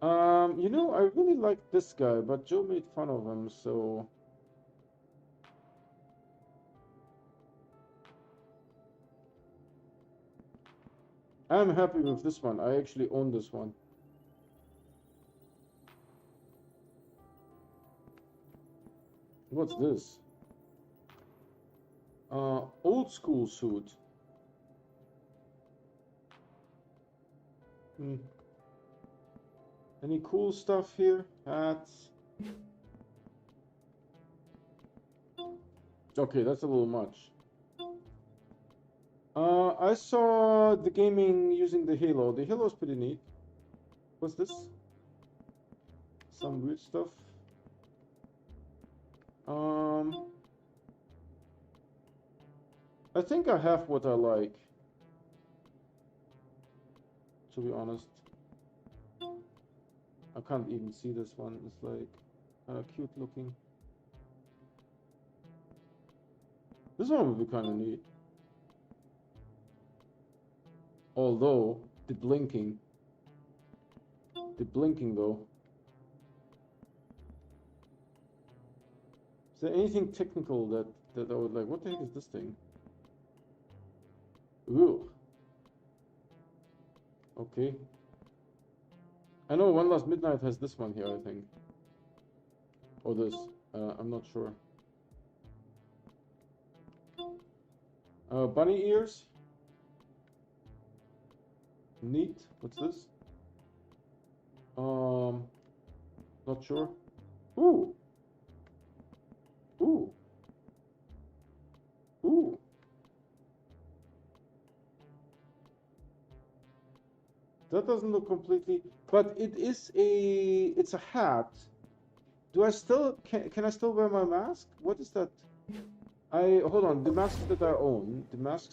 I really like this guy, but Joe made fun of him, so... I'm happy with this one. I actually own this one. What's this? Old school suit. Any cool stuff here? Hats. Okay, that's a little much. I saw the gaming using the Halo. The Halo is pretty neat. What's this? Some weird stuff. I think I have what I like, to be honest. I can't even see this one. It's like kind of cute looking. This one would be kind of neat. Although the blinking though. Is there anything technical that I would like? What the heck is this thing? Ooh. Okay. I know One Last Midnight has this one here, I think. Or this. I'm not sure. Bunny ears. Neat. What's this? Not sure. Ooh. Ooh. Ooh. That doesn't look completely, but it's a hat. Do I still, can I still wear my mask? What is that? Hold on, the masks that I own, mask.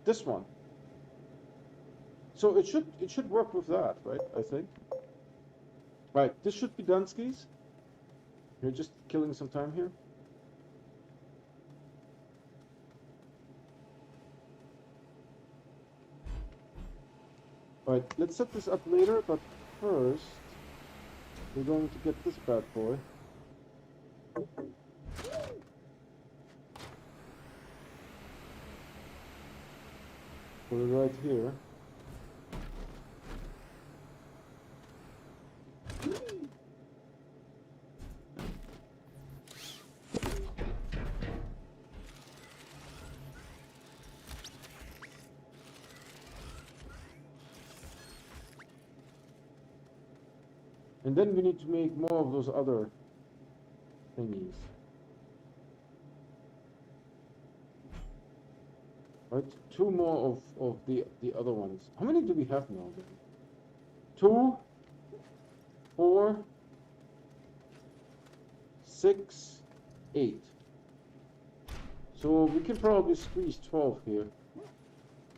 This one. So it should work with that, right? I think. Right, this should be done, skis. You're just killing some time here. Alright, let's set this up later, but first we're going to get this bad boy. Put it right here. And then we need to make more of those other thingies. Right? Two more of the other ones. How many do we have now then? 2, 4, 6, 8. So we can probably squeeze 12 here.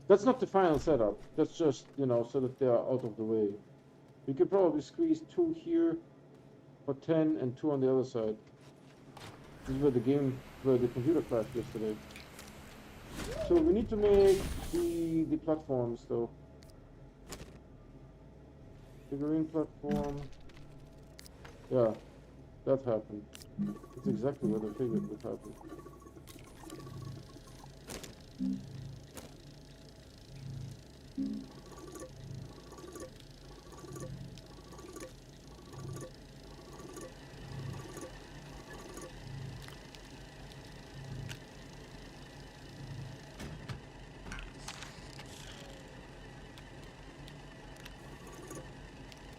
That's not the final setup. That's just, you know, so that they are out of the way. We could probably squeeze 2 here for 10 and 2 on the other side. This is where the computer crashed yesterday. So we need to make the platforms though. Figurine platform. Yeah, that happened. That's exactly what I figured would happen.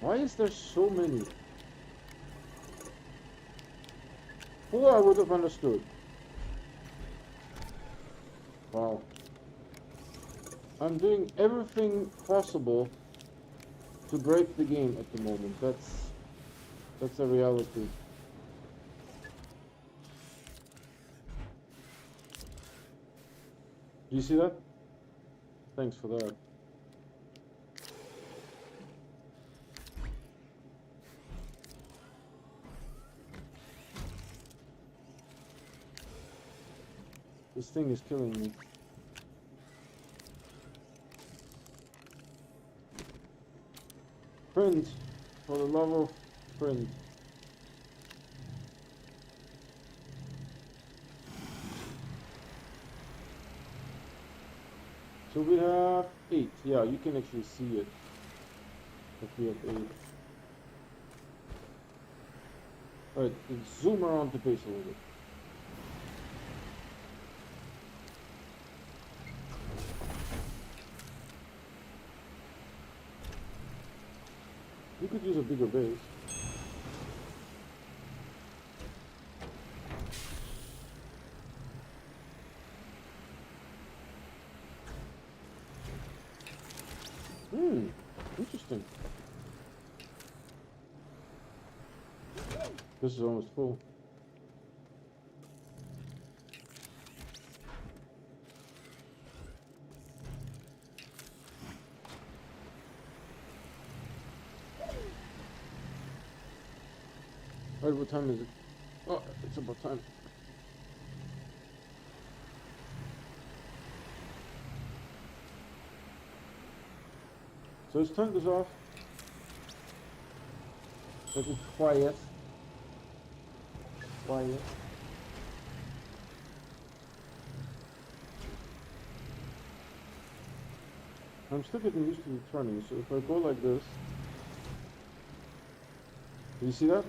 Why is there so many? 4 I would have understood. Wow. I'm doing everything possible to break the game at the moment. That's a reality. Do you see that? Thanks for that. This thing is killing me. Print, for the love of print. So we have 8. Yeah, you can actually see it. If we have 8. Alright, let's zoom around the base a little bit. You could use a bigger base. Interesting. This is almost full. Alright, what time is it? Oh, it's about time. So let's turn this off. Let it quiet. Quiet. I'm still getting used to the turning, so if I go like this, do you see that?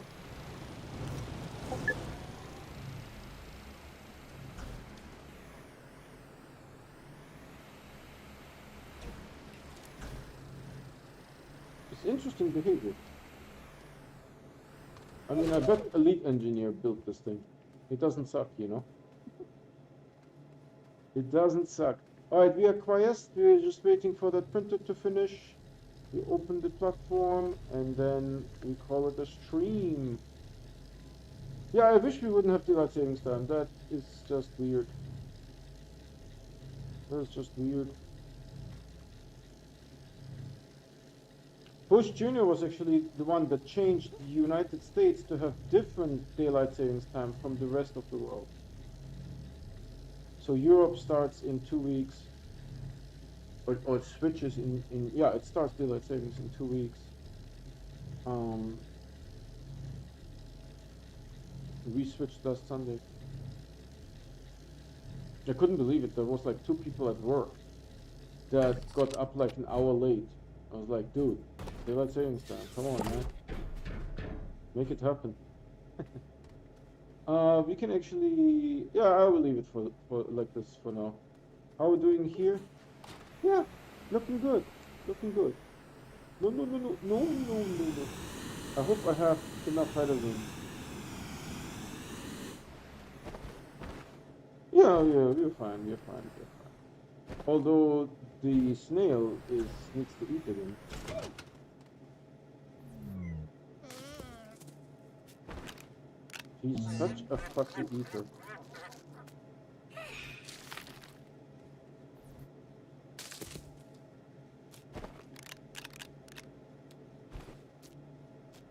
interesting behavior. I mean, I bet Elite Engineer built this thing. It doesn't suck, you know? It doesn't suck. Alright, we are quiesced. We're just waiting for that printer to finish. We open the platform, and then we call it a stream. Yeah, I wish we wouldn't have daylight savings time. That is just weird. That is just weird. Bush Jr. was actually the one that changed the United States to have different daylight savings time from the rest of the world. So Europe starts in 2 weeks, or it switches yeah, it starts daylight savings in 2 weeks. We switched last Sunday. I couldn't believe it. There was like 2 people at work that got up like an hour late. I was like, dude, daylight savings time, come on, man. Make it happen. We can actually, yeah, I will leave it for like this for now. How are we doing here? Yeah, looking good, looking good. No, no, no, no, no, no, no, no. I hope I have enough hydrogen. Yeah, we're fine, we're fine, we're fine. Although the snail needs to eat again. He's such a fussy eater.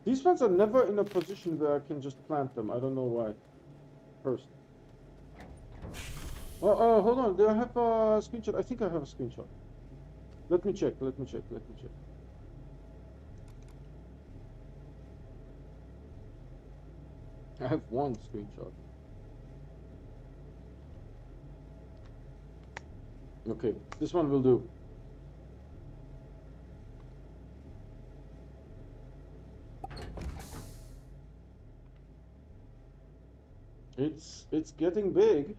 These ones are never in a position where I can just plant them. I don't know why. First. Oh, hold on. Do I have a screenshot? I think I have a screenshot. Let me check, let me check, let me check. I have one screenshot. Okay, this one will do. It's getting big.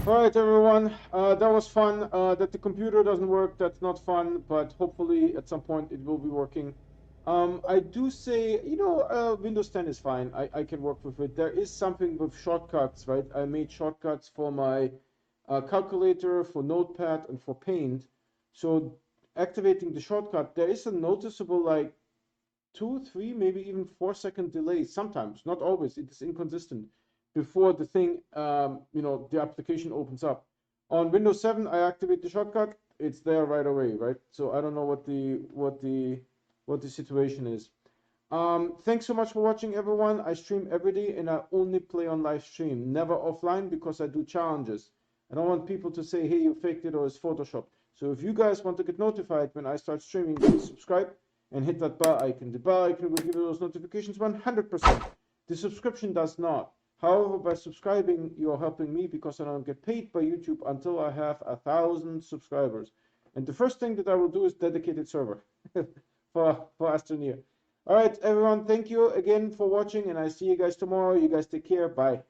Alright everyone, that was fun. That the computer doesn't work, that's not fun, but hopefully at some point it will be working. I do say, you know, Windows 10 is fine. I can work with it. There is something with shortcuts, right? I made shortcuts for my calculator, for Notepad, and for Paint. So activating the shortcut, there is a noticeable like 2, 3, maybe even 4-second delay sometimes, not always. It is inconsistent before the thing, you know, the application opens up. On Windows 7, I activate the shortcut. It's there right away, right? So I don't know what the situation is. Thanks so much for watching, everyone. I stream every day, and I only play on live stream, never offline, because I do challenges. I don't want people to say, hey, you faked it or it's Photoshop. So if you guys want to get notified when I start streaming, please subscribe and hit that bell icon. The bell icon will give you those notifications 100%. The subscription does not. However, by subscribing, you're helping me because I don't get paid by YouTube until I have 1,000 subscribers. And the first thing that I will do is dedicated server for Astroneer. All right, everyone, thank you again for watching, and I see you guys tomorrow. You guys take care. Bye.